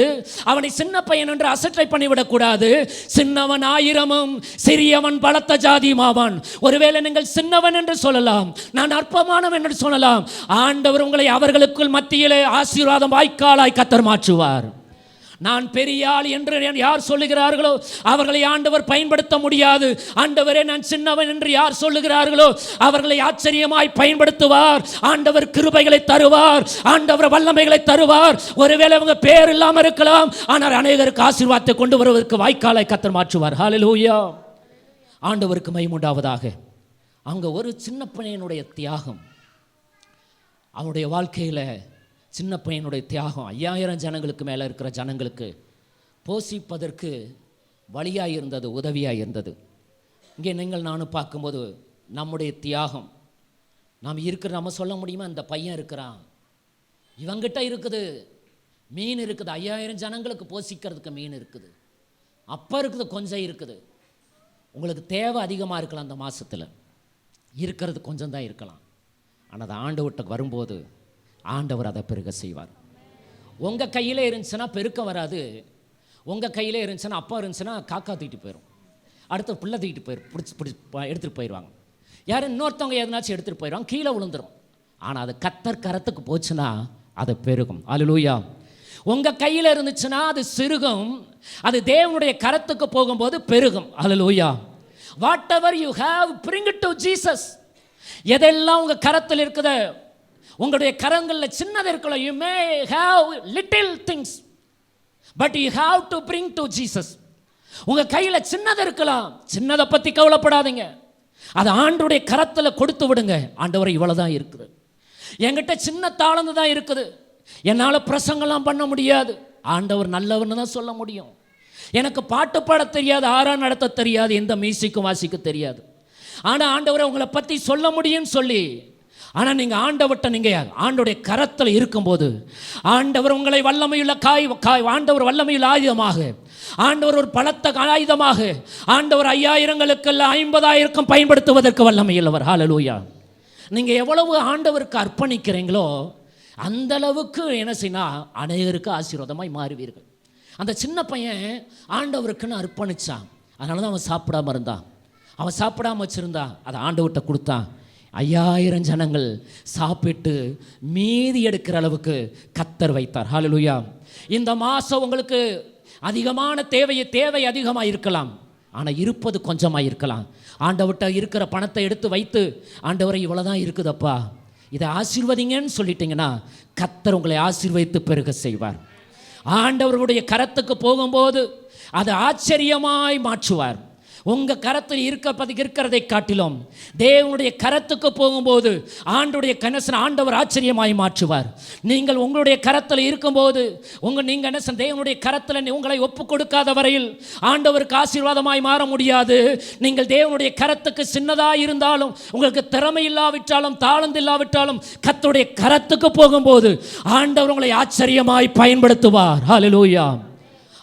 அவனை சின்ன பையன் என்று அசட்டை பண்ணிவிடக்கூடாது. சின்னவன் 1000ம் சிறியவன் பலத்த ஜாதியுமாவான். ஒருவேளை நீங்கள் சின்னவன் என்று சொல்லலாம், நான் அற்பமானவன் என்று சொல்லலாம். ஆண்டவர் உங்களை அவர்களுக்குள் மத்தியிலே ஆசீர்வாதம் வாய்க்காலாய் கத்தர் மாற்றுவார். நான் பெரிய ஆள் என்று யார் சொல்லுகிறார்களோ அவர்களை ஆண்டவர் பயன்படுத்த முடியாது. ஆண்டவரே நான் சின்னவன் என்று யார் சொல்லுகிறார்களோ அவர்களை ஆச்சரியமாய் பயன்படுத்துவார். ஆண்டவர் கிருபைகளை தருவார், ஆண்டவர் வல்லமைகளை தருவார். ஒருவேளை அவங்க பேர் இல்லாமல் இருக்கலாம், ஆனால் அநேகருக்கு ஆசீர்வாதத்தை கொண்டு வருவதற்கு வாய்க்காலை கத்தர் மாற்றுவார். ஹல்லேலூயா. ஆண்டவருக்கு மகிமை உண்டாவதாக. அங்கே ஒரு சின்ன பையனுடைய தியாகம், அவனுடைய வாழ்க்கையில் சின்ன பையனுடைய தியாகம் 5000 ஜனங்களுக்கு மேலே இருக்கிற ஜனங்களுக்கு போஷிப்பதற்கு வழியாக இருந்தது, உதவியாக இருந்தது. இங்கே நீங்கள் நானும் பார்க்கும்போது நம்முடைய தியாகம் நாம் நம்ம சொல்ல முடியுமா, இந்த பையன் இருக்கிறான், இவங்கிட்ட இருக்குது மீன் இருக்குது, 5000 ஜனங்களுக்கு போஷிக்கிறதுக்கு மீன் இருக்குது, அப்போ இருக்குது, கொஞ்சம் இருக்குது. உங்களுக்கு தேவை அதிகமாக இருக்கலாம், அந்த மாதத்தில் இருக்கிறது கொஞ்சம் தான் இருக்கலாம். ஆனால் அது ஆண்டவர்கிட்ட வரும்போது ஆண்டவர் அதை பெருக செய்வார். உங்கள் கையில் இருந்துச்சுன்னா பெருக்கம் வராது. உங்கள் கையில் இருந்துச்சுன்னா அப்பா இருந்துச்சுன்னா காக்கா தூக்கிட்டு போயிடும், அடுத்த பிள்ளை தூக்கிட்டு போயிடும், பிடிச்சி எடுத்துகிட்டு போயிடுவாங்க. யாரும் இன்னொருத்தவங்க எதனாச்சும் எடுத்துகிட்டு போயிடுவாங்க, கீழே விழுந்துடும். ஆனால் அது கத்தர் கரத்துக்கு போச்சுன்னா அது பெருகும். அல்லேலூயா. உங்கள் கையில் இருந்துச்சுன்னா அது சிறுகும், அது தேவனுடைய கரத்துக்கு போகும்போது பெருகும். அல்லேலூயா. Whatever you have bring it to Jesus. எதெல்லாம் உங்கள் கரத்தில் இருக்குது, உங்களுடைய கரங்களில் சின்னது இருக்கலாம். You may have little things but you have to bring to Jesus. உங்கள் கையில் சின்னது இருக்கலாம், சின்னதை பற்றி கவலைப்படாதீங்க, அது ஆண்டவருடைய கரத்தில் கொடுத்து விடுங்க. ஆண்டவரை இவ்வளோ தான் இருக்குது, என்கிட்ட சின்ன தாளந்து தான் இருக்குது, என்னால் பிரசங்கெல்லாம் பண்ண முடியாது, ஆண்டவர் நல்லவர்னு தான் சொல்ல முடியும். எனக்கு பாட்டு பாட தெரியாது, ஆறா நடத்த தெரியாது, எந்த மியூசிக்கும் வாசிக்க தெரியாது, ஆனால் ஆண்டவரை உங்களை பற்றி சொல்ல முடியும்னு சொல்லி, ஆனால் நீங்கள் ஆண்டவர்கிட்ட நீங்கள் ஆண்டவருடைய கரத்தில் இருக்கும்போது ஆண்டவர் உங்களை வல்லமையுள்ள ஆண்டவர் வல்லமையுள்ள ஆயுதமாக, ஆண்டவர் ஒரு பலத்த ஆயுதமாக, ஆண்டவர் 5000ங்களுக்கு 50,000 பயன்படுத்துவதற்கு வல்லமையுள்ளவர். ஹல்லேலூயா. நீங்கள் எவ்வளவு ஆண்டவருக்கு அர்ப்பணிக்கிறீங்களோ அந்த அளவுக்கு என்ன செய்யணும், அநேகருக்கு ஆசீர்வாதமாய் மாறுவீர்கள். அந்த சின்ன பையன் ஆண்டவருக்குன்னு அர்ப்பணித்தான், அதனால தான் அவன் சாப்பிடாமல் இருந்தான். அவன் சாப்பிடாமல் வச்சுருந்தான், அதை ஆண்டவர்கிட்ட கொடுத்தான். 5000 ஜனங்கள் சாப்பிட்டு மீதி எடுக்கிற அளவுக்கு கத்தர் வைத்தார். ஹல்லேலூயா. இந்த மாதம் உங்களுக்கு அதிகமான தேவை அதிகமாக இருக்கலாம், ஆனால் இருப்பது கொஞ்சமாக இருக்கலாம். ஆண்டவர்கிட்ட இருக்கிற பணத்தை எடுத்து வைத்து ஆண்டவரை இவ்வளோ தான் இருக்குதப்பா, இதை ஆசீர்வதிங்கன்னு சொல்லிட்டீங்கன்னா கத்தர் உங்களை ஆசீர்வதித்து பெருக செய்வார். ஆண்டவருடைய கரத்துக்கு போகும்போது அது ஆச்சரியமாய் மாற்றுவார். உங்கள் கரத்தில் இருக்கிறதை காட்டிலும் தேவனுடைய கரத்துக்கு போகும்போது ஆண்டுடைய கனசன் ஆண்டவர் ஆச்சரியமாய் மாற்றுவார். நீங்கள் உங்களுடைய கரத்தில் இருக்கும்போது நீங்கள் என்ன தேவனுடைய கரத்தில் உங்களை ஒப்பு கொடுக்காத வரையில் ஆண்டவருக்கு ஆசீர்வாதமாய் மாற முடியாது. நீங்கள் தேவனுடைய கரத்துக்கு சின்னதாக இருந்தாலும், உங்களுக்கு திறமை இல்லாவிட்டாலும், தாளந்து இல்லாவிட்டாலும், கர்த்தருடைய கரத்துக்கு போகும்போது ஆண்டவர் உங்களை ஆச்சரியமாய் பயன்படுத்துவார். ஹல்லேலூயா.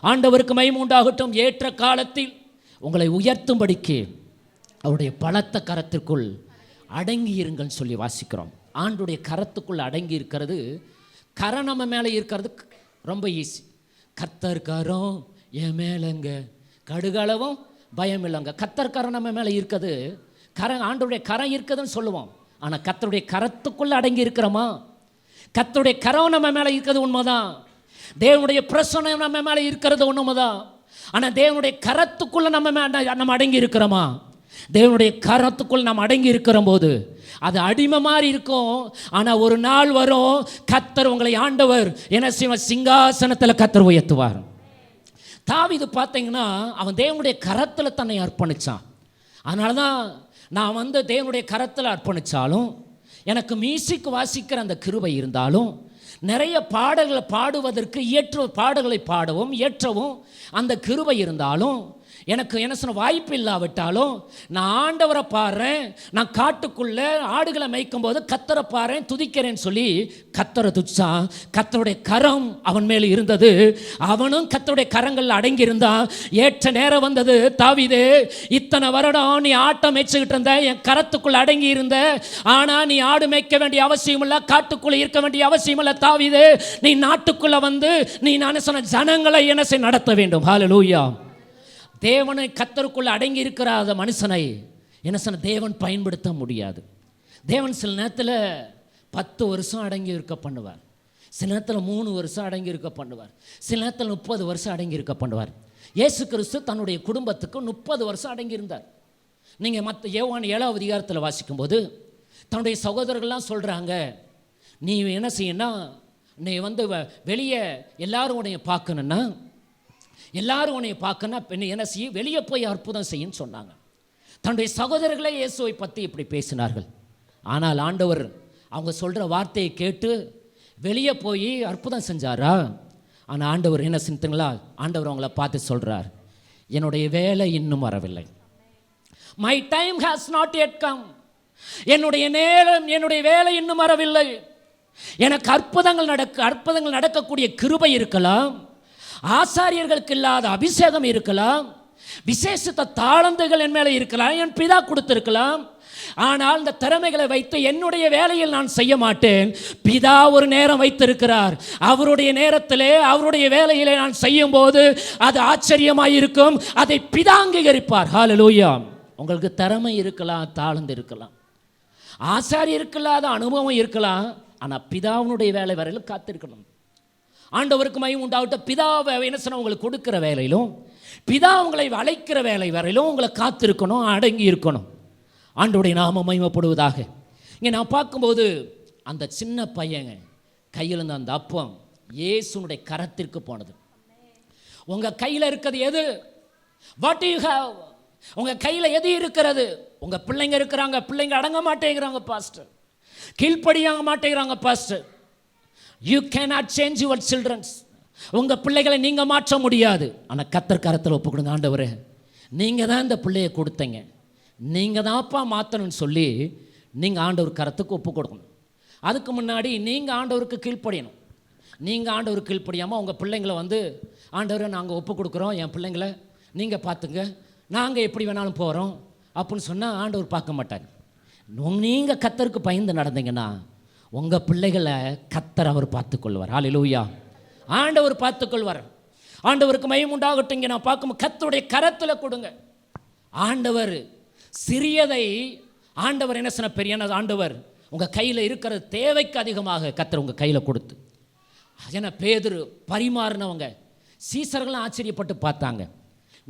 ஆண்டவருக்கு மகிமை உண்டாகட்டும். ஏற்ற காலத்தில் உங்களை உயர்த்தும்படிக்கு அவருடைய பலத்த கரத்திற்குள் அடங்கி இருங்கன்னு சொல்லி வாசிக்கிறோம். ஆண்டுடைய கரத்துக்குள் அடங்கி இருக்கிறது, கரம் நம்ம மேலே இருக்கிறது ரொம்ப ஈஸி. கர்த்தர் கரம் என் மேலேங்க, கடுகளவும் பயம் இல்லைங்க. கர்த்தர் கரம் நம்ம மேலே இருக்கிறது, ஆண்டுடைய கரம் இருக்குதுன்னு சொல்லுவோம். ஆனால் கர்த்தருடைய கரத்துக்குள்ளே அடங்கி இருக்கிறோமா? கர்த்தருடைய கரம் நம்ம மேலே இருக்கிறது உண்மைதான். தேவனுடைய பிரசன்னம் நம்ம மேலே இருக்கிறது உண்மைதான். ஆனால் தேவனுடைய கரத்துக்குள்ளே நம்ம அடங்கி இருக்கிறோமா? தேவனுடைய கரத்துக்குள் நம்ம அடங்கி இருக்கிற போது அது அடிமை மாதிரி இருக்கும். ஆனால் ஒரு நாள் வரும், கர்த்தர் உங்களை ஆண்டவர் என்ன செய்வார்? சிங்காசனத்தில் கர்த்தர் உயர்த்துவார். தாவீது பார்த்தீங்கன்னா அவன் தேவனுடைய கரத்தில் தன்னை அர்ப்பணித்தான். அதனால தான் நான் தேவனுடைய கரத்தில் அர்ப்பணித்தாலும், எனக்கு மியூசிக் வாசிக்கிற அந்த கிருபை இருந்தாலும், நிறைய பாடல்களை பாடுவதற்கு பாடல்களை பாடவும் இயற்றவும் அந்த கிருபை இருந்தாலும், எனக்கு என்ன சொன்ன வாய்ப்பு இல்லாவிட்டாலும், நான் ஆண்டவரை பாடுறேன். நான் காட்டுக்குள்ளே ஆடுகளை மேய்க்கும் போது கர்த்தரை பாடுறேன், துதிக்கிறேன்னு சொல்லி கர்த்தரை துதிச்சான். கர்த்தருடைய கரம் அவன் மேலே இருந்தது. அவனும் கர்த்தருடைய கரங்களில் அடங்கி இருந்தான். ஏற்ற நேரம் வந்தது. தாவீதே, இத்தனை வருடம் நீ ஆட்டம் மேய்ச்சிக்கிட்டு இருந்த, என் கரத்துக்குள்ள அடங்கி இருந்த. ஆனால் நீ ஆடு மேய்க்க வேண்டிய அவசியம் இல்லை, காட்டுக்குள்ளே இருக்க வேண்டிய அவசியம் இல்லை. தாவீதே, நீ நாட்டுக்குள்ளே நீ நான் சொன்ன ஜனங்களை என்ன செய்ய நடத்த வேண்டும். ஹல்லேலூயா. தேவனை கர்த்தருக்குள்ள அடங்கி இருக்கிற அந்த மனுஷனை என்ன சொன்ன தேவன் பயன்படுத்த முடியாது. தேவன் சில நேரத்தில் 10 வருஷம் அடங்கி இருக்க பண்ணுவார், சில நேரத்தில் 3 வருஷம் அடங்கி இருக்க பண்ணுவார், சில நேரத்தில் 30 வருஷம் அடங்கி இருக்க பண்ணுவார். இயேசு கிறிஸ்து தன்னுடைய குடும்பத்துக்கு 30 வருஷம் அடங்கி இருந்தார். நீங்கள் மற்ற யோவான் 7ஆம் அதிகாரத்தில் வாசிக்கும்போது தன்னுடைய சகோதரர்கள்லாம் சொல்கிறாங்க, நீ என்ன செய்யணும்னா, நீ வெளியே எல்லாரும் உன்னைய பார்க்கணுன்னா, எல்லாரும் உன்னை பார்க்கணும், என்ன செய்ய, வெளியே போய் அற்புதம் செய்யுன்னு சொன்னாங்க. தன்னுடைய சகோதரர்களே இயேசுவை பற்றி இப்படி பேசினார்கள். ஆனால் ஆண்டவர் அவங்க சொல்கிற வார்த்தையை கேட்டு வெளியே போய் அற்புதம் செஞ்சாரா? ஆனால் ஆண்டவர் என்ன செஞ்சுங்களா, ஆண்டவர் அவங்கள பார்த்து சொல்கிறார், என்னுடைய வேலை இன்னும் வரவில்லை. My time has not yet come. என்னுடைய நேரம், என்னுடைய வேலை இன்னும் வரவில்லை. எனக்கு அற்புதங்கள் நடக்கக்கூடிய கிருபை இருக்கலாம், ஆசாரியர்களுக்கு இல்லாத அபிஷேகம் இருக்கலாம், விசேஷத்த தாளந்துகள் என் மேலே இருக்கலாம், என் பிதா கொடுத்திருக்கலாம். ஆனால் இந்த திறமைகளை வைத்து என்னுடைய வேலையில் நான் செய்ய மாட்டேன். பிதா ஒரு நேரம் வைத்திருக்கிறார். அவருடைய நேரத்திலே அவருடைய வேலையிலே நான் செய்யும் போது அது ஆச்சரியமாக இருக்கும். அதை பிதா அங்கீகரிப்பார். ஹல்லேலூயா. உங்களுக்கு திறமை இருக்கலாம், தாளந்து இருக்கலாம், ஆசாரியருக்கு இல்லாத அனுபவம் இருக்கலாம். ஆனால் பிதாவுடைய வேலை வரையிலும் காத்திருக்கணும். ஆண்டவருக்கு மகிமை உண்டாகட்டும். பிதாவை என்ன சொன்ன உங்களுக்கு கொடுக்குற வேலையிலும், பிதா உங்களை அழைக்கிற வேலை வரையிலும் உங்களை காத்திருக்கணும், அடங்கி இருக்கணும். ஆண்டவருடைய நாமம் மகிமைப்படுவதாக. இங்கே நான் பார்க்கும்போது அந்த சின்ன பையங்க கையில் இருந்த அந்த அப்பம் இயேசுனுடைய கரத்திற்கு போனது. உங்கள் கையில் இருக்கிறது எது? What you have? உங்கள் கையில் எது இருக்கிறது? உங்கள் பிள்ளைங்க இருக்கிறாங்க, பிள்ளைங்க அடங்க மாட்டேங்கிறாங்க பாஸ்டர், கீழ்ப்படியாக மாட்டேங்கிறாங்க pastor. You cannot change your childrens. உங்கள் பிள்ளைகளை நீங்கள் மாற்ற முடியாது. ஆனால் கர்த்தர் கரத்தில் ஒப்பு கொடுங்க. ஆண்டவரே, நீங்கள் தான் இந்த பிள்ளையை கொடுத்தீங்க, நீங்கள் தான்ப்பா மாற்றணும்னு சொல்லி நீங்கள் ஆண்டவர் கரத்துக்கு ஒப்பு கொடுக்கணும். அதுக்கு முன்னாடி நீங்கள் ஆண்டவருக்கு கீழ்ப்படியணும். நீங்கள் ஆண்டவருக்கு கீழ்ப்படியாமல் உங்கள் பிள்ளைங்களை ஆண்டவரை நாங்கள் ஒப்பு கொடுக்குறோம், என் பிள்ளைங்களை நீங்கள் பார்த்துங்க, நாங்கள் எப்படி வேணாலும் போகிறோம் அப்படின்னு சொன்னால் ஆண்டவர் பார்க்க மாட்டார். நீங்கள் கர்த்தருக்கு பயந்து நடந்தீங்கன்னா உங்கள் பிள்ளைகளை கர்த்தர் அவர் பார்த்துக்கொள்வார். ஹல்லேலூயா. ஆண்டவர் பார்த்துக்கொள்வார். ஆண்டவருக்கு மகிமை உண்டாகட்டும். இங்கே நான் பார்க்கும் கர்த்தருடைய கரத்தில் கொடுங்க. ஆண்டவர் சிறியதை ஆண்டவர் என்ன சொன்ன பெரிய ஆண்டவர் உங்கள் கையில் இருக்கிற தேவைக்கு அதிகமாக கர்த்தர் உங்கள் கையில் கொடுத்து, ஏன்னா பேதுரு பரிமாறினவங்க சீசர்களும் ஆச்சரியப்பட்டு பார்த்தாங்க.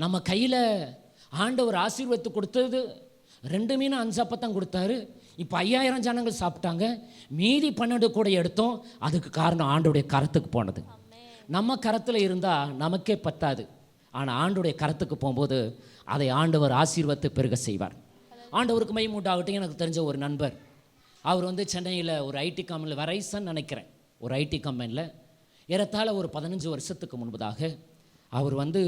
நம்ம கையில் ஆண்டவர் ஆசீர்வாதத்தை கொடுத்தது 2 மீன் 5 அப்பத்தான் கொடுத்தாரு. இப்போ 5000 ஜனங்கள் சாப்பிட்டாங்க, மீதி 12 கூட எடுத்தோம். அதுக்கு காரணம் ஆண்டவருடைய கரத்துக்கு போனது. நம்ம கரத்தில் இருந்தால் நமக்கே பத்தாது. ஆனால் ஆண்டவருடைய கரத்துக்கு போகும்போது அதை ஆண்டவர் ஆசீர்வத்தை பெருக செய்வார். ஆண்டவருக்கு மகிமை உண்டாகட்டும். எனக்கு தெரிஞ்ச ஒரு நண்பர், அவர் வந்து சென்னையில் ஒரு ஐடி கம்பெனியில் வரைசன் நினைக்கிறேன், ஒரு ஐடி கம்பெனியில் ஏறத்தாழ ஒரு 15 வருஷத்துக்கு முன்பதாக அவர் வந்து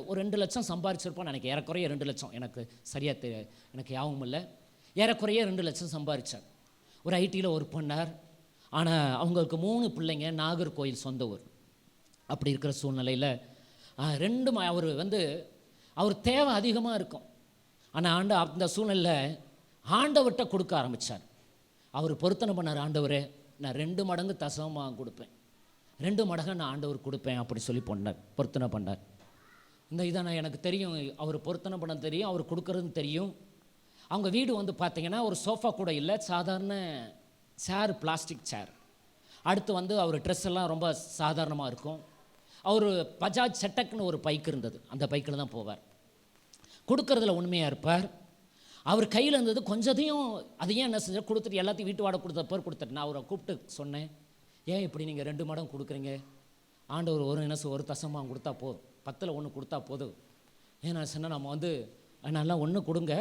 ஒரு 2 லட்சம் சம்பாரிச்சிருப்பான்னு நினைக்கிறேன். ஏறக்குறைய 2 லட்சம், எனக்கு சரியாக எனக்கு யாவும் இல்லை, ஏறக்குறைய 2 லட்சம் சம்பாரித்தார். ஒரு ஐடியில் ஒர்க் பண்ணார். ஆனால் அவங்களுக்கு 3 பிள்ளைங்க, நாகர்கோயில் சொந்த ஊர். அப்படி இருக்கிற சூழ்நிலையில் அவர் வந்து அவர் தேவை அதிகமாக இருக்கும். ஆனால் அந்த சூழ்நிலையில் ஆண்டவர்கிட்ட கொடுக்க ஆரம்பித்தார். அவர் பொருத்தனை பண்ணார், ஆண்டவரே நான் 2 மடங்கு தசமமாக கொடுப்பேன், 2 மடங்கு நான் ஆண்டவர் கொடுப்பேன் அப்படி சொல்லி பொருத்தனை பண்ணார். இதை நான் எனக்கு தெரியும், அவர் பொருத்தனை பண்ண தெரியும், அவர் கொடுக்குறதுன்னு தெரியும். அவங்க வீடு வந்து பார்த்திங்கன்னா ஒரு சோஃபா கூட இல்லை, சாதாரண சேர், பிளாஸ்டிக் சேர். அடுத்து வந்து அவர் ட்ரெஸ் எல்லாம் ரொம்ப சாதாரணமாக இருக்கும். அவர் பஜாஜ் செட்டக்னு ஒரு பைக் இருந்தது, அந்த பைக்கில் தான் போவார். கொடுக்கறதுல உண்மையாக இருப்பார். அவர் கையில் இருந்தது கொஞ்சத்தையும் அதையும் என்ன செஞ்சால் கொடுத்துட்டு எல்லாத்தையும் வீட்டு வாடகை கொடுத்துட்டு நான் அவரை கூப்பிட்டு சொன்னேன், ஏன் இப்படி நீங்கள் 2 மடங்கு கொடுக்குறீங்க? ஆண்டவர் ஒரு தசமாக கொடுத்தா போதும், 10ல் 1 கொடுத்தா போதும். ஏன்னா சொன்னால் நம்ம வந்து நல்லா 1 கொடுங்க,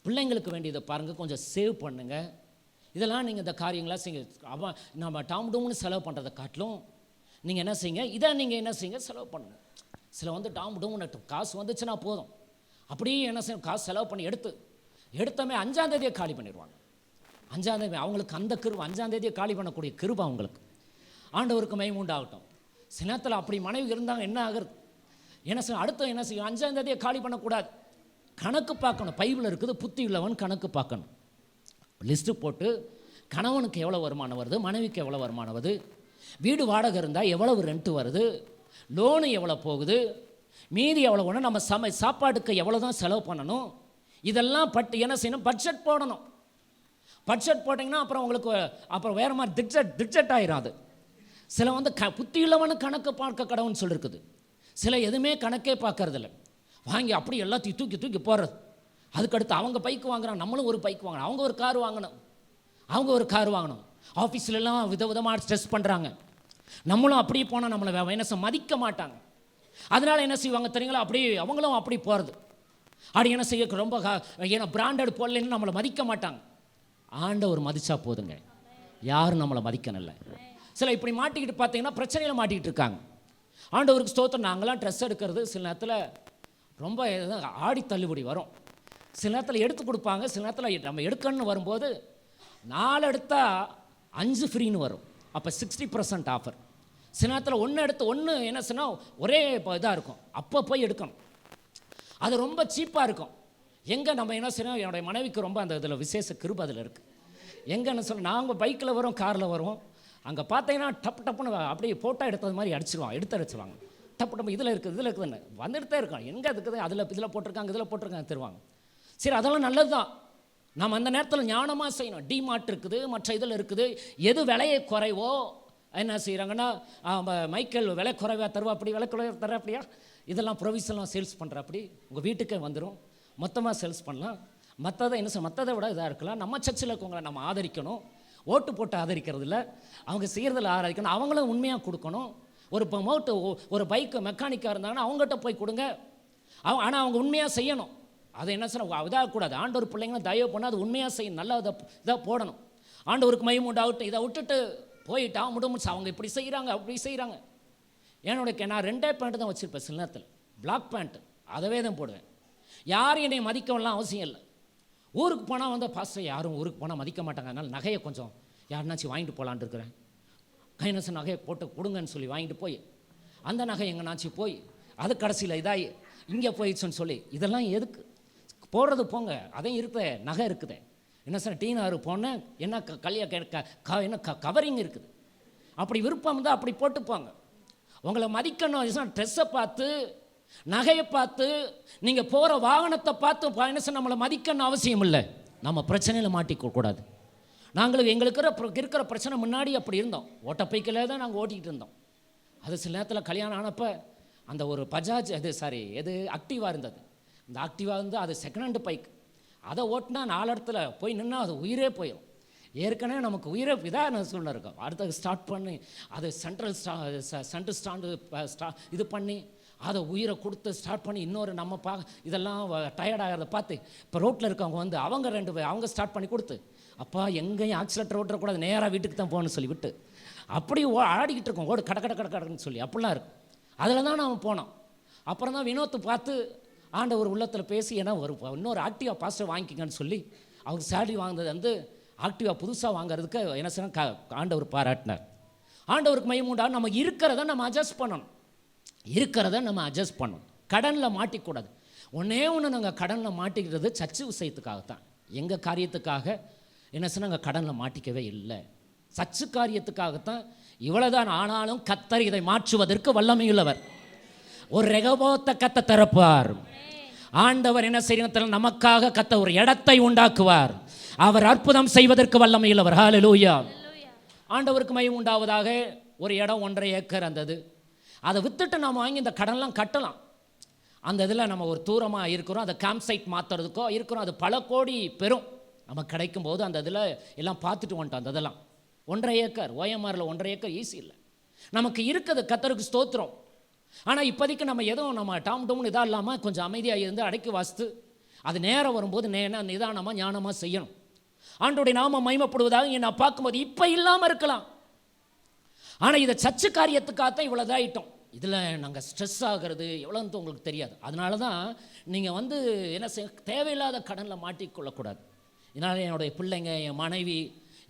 பிள்ளைங்களுக்கு வேண்டியதை பாருங்கள், கொஞ்சம் சேவ் பண்ணுங்கள். இதெல்லாம் நீங்கள் இந்த காரியங்களாம் செய்யுங்க. நம்ம டாம் டூம்னு செலவு பண்ணுறதை காட்டிலும் நீங்கள் என்ன செய்யுங்க, இதை நீங்கள் என்ன செய்யுங்க, செலவு பண்ணுங்க. சில வந்து டாம் டூம்னு காசு வந்துச்சுன்னா போதும், அப்படியே என்ன செய்யும், காசு செலவு பண்ணி எடுத்தமே 5ஆம் தேதியை காலி பண்ணிடுவாங்க. 5ஆம் தேதி அவங்களுக்கு அந்த கிருபை, 5ஆம் தேதியை காலி பண்ணக்கூடிய கிருபை அவங்களுக்கு. ஆண்டவருக்கு மகிமை உண்டாகட்டும். சில நேரத்தில் அப்படி மனைவி இருந்தாங்க, என்ன ஆகுறது, என்ன செய்யும், அடுத்த என்ன செய்யும், 5ஆம் தேதியை காலி பண்ணக்கூடாது, கணக்கு பார்க்கணும். பைபிள் இருக்குது, புத்தி உள்ளவன் கணக்கு பார்க்கணும். லிஸ்ட்டு போட்டு கணவனுக்கு எவ்வளோ வருமானம் வருது, மனைவிக்கு எவ்வளோ வருமானம் வருது, வீடு வாடகை இருந்தால் எவ்வளவு ரெண்ட்டு வருது, லோனு எவ்வளோ போகுது, மீதி எவ்வளோ ஒன்று, நம்ம சாப்பாட்டுக்கு எவ்வளோ தான் செலவு பண்ணணும், இதெல்லாம் என்ன செய்யணும், பட்ஜெட் போடணும். பட்ஜெட் போட்டிங்கன்னா அப்புறம் உங்களுக்கு அப்புறம் வேறு மாதிரி திட்ஜெட் ஆயிரும். அது சில வந்து புத்தி உள்ளவனு கணக்கு பார்க்க கடவுன்னு சொல்லியிருக்குது. சில எதுவுமே கணக்கே பார்க்கறதில்ல, வாங்கி அப்படி எல்லாத்தையும் தூக்கி போடுறது. அதுக்கடுத்து அவங்க பைக்கு வாங்குறாங்க, நம்மளும் ஒரு பைக் வாங்கணும், அவங்க ஒரு கார் வாங்கணும், ஆஃபீஸ்லலாம் விதவிதமாக ஸ்ட்ரெஸ் பண்ணுறாங்க. நம்மளும் அப்படியே போனால் நம்மளை என்ன மதிக்க மாட்டாங்க. அதனால் என்ன செய்வாங்க தெரியுங்களா, அப்படியே அவங்களும் அப்படி போகிறது. அப்படி என்ன செய்ய ரொம்ப ஏன்னா பிராண்டட் போடலன்னு நம்மளை மதிக்க மாட்டாங்க. ஆண்டவர் மதிச்சா போதுங்க, யாரும் நம்மளை மதிக்கணும்ல. சில இப்படி மாட்டிக்கிட்டு பார்த்தீங்கன்னா பிரச்சனையில் மாட்டிக்கிட்டு இருக்காங்க. ஆண்டவருக்கு ஸ்தோத்திரம். நாங்களாம் ட்ரெஸ் எடுக்கிறது சில நேரத்தில் ரொம்ப ஆடி தள்ளுபடி வரும், சில நேரத்தில் எடுத்து கொடுப்பாங்க, சில நேரத்தில் நம்ம எடுக்கணும்னு வரும்போது 4 எடுத்தால் 5 ஃப்ரீன்னு வரும், அப்போ 60% ஆஃபர். சில நேரத்தில் 1 எடுத்து 1 என்ன சொன்னால் ஒரே இதாக இருக்கும், அப்போ போய் எடுக்கணும். அது ரொம்ப சீப்பாக இருக்கும். எங்கே நம்ம என்ன செய்யணும், என்னுடைய மனைவிக்கு ரொம்ப அந்த இதில் விசேஷ கிருபை அதில் இருக்குது. எங்கே என்ன சொல்ல, நாங்கள் பைக்கில் வரோம், காரில் வரோம், அங்கே பார்த்தீங்கன்னா டப்புன்னு அப்படியே ஃபோட்டோ எடுத்தது மாதிரி எடுத்துருவாங்க. டப்பு இதில் இருக்குதுன்னு வந்துட்டு தான் இருக்கோம். எங்கே இருக்குது, இதில் போட்டிருக்காங்க தருவாங்க. சரி, அதெல்லாம் நல்லது தான். நம்ம அந்த நேரத்தில் ஞானமாக செய்யணும். டிமார்ட் இருக்குது, மற்ற இதில் இருக்குது, எது விலையை குறைவோ என்ன செய்கிறாங்கன்னா, மைக்கேல் விலை குறைவாக தருவா, அப்படி விலை குறைவாக தர அப்படியா, இதெல்லாம் ப்ரொவிஷனலாக சேல்ஸ் பண்ணுற, அப்படி உங்கள் வீட்டுக்கே வந்துடும், மொத்தமாக சேல்ஸ் பண்ணலாம். மற்றதை என்ன செய்ய, மற்றதை விட இதாக இருக்கலாம். நம்ம சர்ச்சில் இருக்கவங்களை நம்ம ஆதரிக்கணும், ஓட்டு போட்டு ஆதரிக்கிறது இல்லை, அவங்க செய்கிறதில் ஆதரிக்கணும். அவங்களும் உண்மையாக கொடுக்கணும். ஒரு பைக்கு மெக்கானிக்காக இருந்தாங்கன்னா அவங்ககிட்ட போய் கொடுங்க, ஆனால் அவங்க உண்மையாக செய்யணும். அதை என்ன சொன்ன இதாகக்கூடாது. ஆண்டவர் பிள்ளைங்களும் தயவு பண்ணால் அது உண்மையாக செய்யணும், நல்லா இதாக போடணும். ஆண்டவருக்கு மகிமை உண்டாகட்டும். இதை விட்டுட்டு போயிட்டா முடிச்சு அவங்க இப்படி செய்கிறாங்க அப்படி செய்கிறாங்க. நான் 2 பேண்ட் தான் வச்சுருப்பேன், சில நேரத்தில் பிளாக் பேண்ட்டு, அதவே தான் போடுவேன். யாரும் என்னை மதிக்கவெல்லாம் அவசியம் இல்லை. ஊருக்கு போனால் வந்து பாஸ்டர் யாரும் ஊருக்கு போனால் மதிக்க மாட்டாங்க, அதனால் நகையை கொஞ்சம் யாருனாச்சும் வாங்கிட்டு போகலான்ட்டு இருக்கிறேன், கைநச நகையை போட்டு கொடுங்கன்னு சொல்லி வாங்கிட்டு போய் அந்த நகை எங்கேனாச்சும் போய் அது கடைசியில் இதாகி இங்கே போயிடுச்சுன்னு சொல்லி, இதெல்லாம் எதுக்கு போடுறது, போங்க, அதையும் இருக்குது, நகை இருக்குது. என்ன சார் டீனாரு போனேன், என்ன என்ன கவரிங் இருக்குது, அப்படி விருப்பம் இருந்தால் அப்படி போட்டுப்பாங்க. உங்களை மதிக்கணும். ட்ரெஸ்ஸை பார்த்து, நகையை பார்த்து, நீங்கள் போகிற வாகனத்தை பார்த்து என்ன சார் நம்மளை மதிக்கணும் அவசியம் இல்லை. நம்ம பிரச்சனையில் மாட்டிக்கூடாது. நாங்களும் எங்களுக்கு இருக்கிற பிரச்சனை முன்னாடி அப்படி இருந்தோம், ஓட்டப்பைக்கில் தான் நாங்கள் ஓட்டிக்கிட்டு இருந்தோம். அது சில நேரத்தில் கல்யாணம் ஆனப்போ அந்த ஒரு பஜாஜ் எது ஆக்டிவா இருந்தது. இந்த ஆக்டிவா வந்து அது செகண்ட் ஹேண்டு பைக், அதை ஓட்டினா 4 இடத்துல போய் நின்னா அது உயிரே போயிடும்.
ஏற்கனவே நமக்கு உயிரை இதாக சூழ்நிலை இருக்கும். அடுத்த ஸ்டார்ட் பண்ணி அதை சென்ட்ரல் இது பண்ணி அதை உயிரை கொடுத்து ஸ்டார்ட் பண்ணி இன்னொரு நம்ம இதெல்லாம் டயர்டாகிறத பார்த்து இப்போ ரோட்டில் இருக்கவங்க வந்து அவங்க ஸ்டார்ட் பண்ணி கொடுத்து, அப்பா எங்கேயும் ஆக்சிலேட்டர் ஓட்டக்கூடாது, நேராக வீட்டுக்கு தான் போகணும்னு சொல்லி விட்டு அப்படி ஆடிக்கிட்டு இருக்கோம், ஓடு கடன்னு சொல்லி அப்படிலாம் இருக்கும். அதில் தான் நாம் போனோம். அப்புறம் தான் வினோத்தை பார்த்து ஆண்டவர் உள்ளத்தில் பேசி, ஏன்னா இன்னொரு ஆக்டிவா பாஸ்டர் வாங்கிக்கங்கன்னு சொல்லி அவர் சேலரி வாங்கினது வந்து ஆக்டிவா புதுசாக வாங்குறதுக்கு என்ன சொன்ன ஆண்டவர் பாராட்டினார். ஆண்டவருக்கு மையம் உண்டா. நம்ம இருக்கிறத நம்ம அட்ஜஸ்ட் பண்ணணும். கடனில் மாட்டிக்கூடாது. ஒன்று நாங்கள் கடனில் மாட்டிக்கிறது சர்ச்சு விஷயத்துக்காகத்தான். எங்கள் காரியத்துக்காக என்ன சொன்னால் நாங்கள் கடனில் மாட்டிக்கவே இல்லை. சர்ச்சு காரியத்துக்காகத்தான் இவ்வளோதான். ஆனாலும் கர்த்தர் இதை மாற்றுவதற்கு வல்லமையுள்ளவர். ஒரு ரெகோபோத்தை கர்த்தர் திறப்பார். ஆண்டவர் என்ன செய்யணும், நமக்காக கர்த்தர் ஒரு இடத்தை உண்டாக்குவார். அவர் அற்புதம் செய்வதற்கு வல்லமையுள்ளவர். ஹல்லேலூயா. ஆண்டவருக்கு மகிமை உண்டாவதாக. ஒரு இடம் 1.5 ஏக்கர் இருந்தது. அதை வித்துட்டு நாம் வாங்கி இந்த கடன்லாம் கட்டலாம். அந்த இதில் நம்ம ஒரு தூரமாக இருக்கிறோம், அதை கேம்ப் சைட் மாற்றுறதுக்கோ இருக்கிறோம். அது பல கோடி பெறும் நமக்கு கிடைக்கும் போது. அந்த இதில் எல்லாம் பார்த்துட்டு வந்துட்டோம். அந்த இதெல்லாம் 1.5 ஏக்கர் ஓஎம்ஆரில் 1.5 ஏக்கர் ஈஸி இல்லை. நமக்கு இருக்கிறது கர்த்தருக்கு ஸ்தோத்திரம். ஆனால் இப்போதைக்கு நம்ம எதுவும் நம்ம டவுன் இதாக இல்லாமல் கொஞ்சம் அமைதியாக இருந்து அடக்கி வாசித்து அது நேரம் வரும்போது நிதானமாக ஞானமாக செய்யணும். ஆண்டோடைய நாம மகிமைப்படுவதாக நான் பார்க்கும்போது இப்போ இல்லாமல் இருக்கலாம். ஆனால் இதை சர்ச்சு காரியத்துக்காகத்தான் இவ்வளோ இதாகிட்டோம். இதில் நாங்கள் ஸ்ட்ரெஸ் ஆகிறது எவ்வளோன்னு உங்களுக்கு தெரியாது. அதனால தான் நீங்கள் வந்து என்ன செய்ய, தேவையில்லாத கடனில் மாட்டிக்கொள்ளக்கூடாது. இதனால் என்னுடைய பிள்ளைங்க, என் மனைவி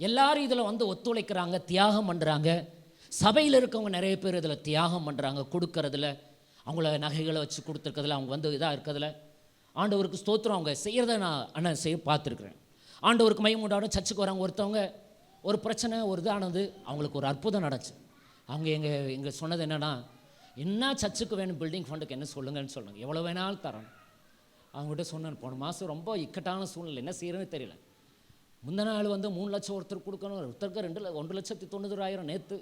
எல்லாரும் இதில் வந்து ஒத்துழைக்கிறாங்க, தியாகம் பண்ணுறாங்க. சபையில் இருக்கவங்க நிறைய பேர் இதில் தியாகம் பண்ணுறாங்க, கொடுக்கறதுல, அவங்கள நகைகளை வச்சு கொடுத்துருக்கிறதுல, அவங்க வந்து இதாக இருக்கிறதுல ஆண்டவருக்கு ஸ்தோத்திரம். அவங்க செய்கிறத நான் செய்ய பார்த்துருக்குறேன். ஆண்டவருக்கு மகிமை உண்டாடும். சர்ச்சுக்கு வராங்க. ஒருத்தவங்க ஒரு பிரச்சனை ஒரு இதானது, அவங்களுக்கு ஒரு அற்புதம் நடச்சு. அவங்க எங்கள் சொன்னது என்னென்னா, என்ன சர்ச்சுக்கு வேணும், பில்டிங் ஃபண்டுக்கு என்ன சொல்லுங்கன்னு சொல்லுங்க, எவ்வளோ வேணாலும் தரணும். அவங்ககிட்ட சொன்னேன், போன மாதம் ரொம்ப இக்கட்டான சூழ்நிலை, என்ன செய்கிறேன்னு தெரியல. முந்தின நாள் வந்து 3 லட்சம் ஒருத்தர் கொடுக்கணும், ஒருத்தருக்கு 1,90,000 நேற்று.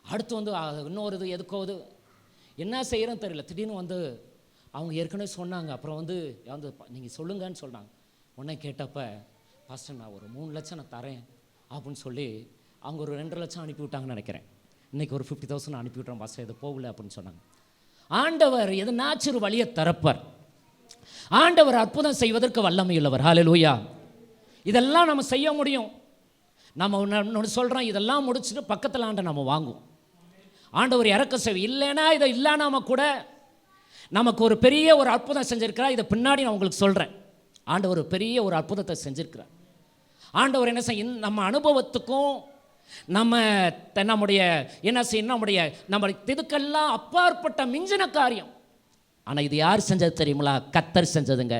அடுத்து வந்து இன்னொரு இது எதுக்கோது என்ன செய்கிறேன்னு தெரியல. திடீர்னு வந்து அவங்க ஏற்கனவே சொன்னாங்க. அப்புறம் வந்து நீங்கள் சொல்லுங்கன்னு சொன்னாங்க. உடனே கேட்டப்போ, பாஸ்டர் நான் ஒரு 3 லட்சம் நான் தரேன் அப்படின்னு சொல்லி அவங்க ஒரு 2 லட்சம் அனுப்பி விட்டாங்கன்னு நினைக்கிறேன். இன்றைக்கி ஒரு 50,000 அனுப்பி விட்றோம் பாஸ்டர், இது போகல அப்படின்னு சொன்னாங்க. ஆண்டவர் எதனாச்சும் ஒரு வழியை திறப்பார். ஆண்டவர் அற்புதம் செய்வதற்கு வல்லமையுள்ளவர். ஹல்லேலூயா. இதெல்லாம் நம்ம செய்ய முடியும். நம்ம ஒன்று சொல்கிறோம், இதெல்லாம் முடிச்சுட்டு பக்கத்தில் நம்ம வாங்குவோம். ஆண்டவர் இறக்க செய்வோம். இல்லைன்னா இதை இல்லாம கூட நமக்கு ஒரு பெரிய ஒரு அற்புதம் செஞ்சுருக்கிறார். இதை பின்னாடி நான் உங்களுக்கு சொல்கிறேன். ஆண்டவர் பெரிய ஒரு அற்புதத்தை செஞ்சுருக்கிறார். ஆண்டவர் என்ன செய்ய, நம்ம அனுபவத்துக்கும் நம்முடைய என்ன செய்ய, நம்ம இதுக்கெல்லாம் அப்பாற்பட்ட மிஞ்சின காரியம். ஆனால் இது யார் செஞ்சது தெரியுங்களா? கர்த்தர் செஞ்சதுங்க.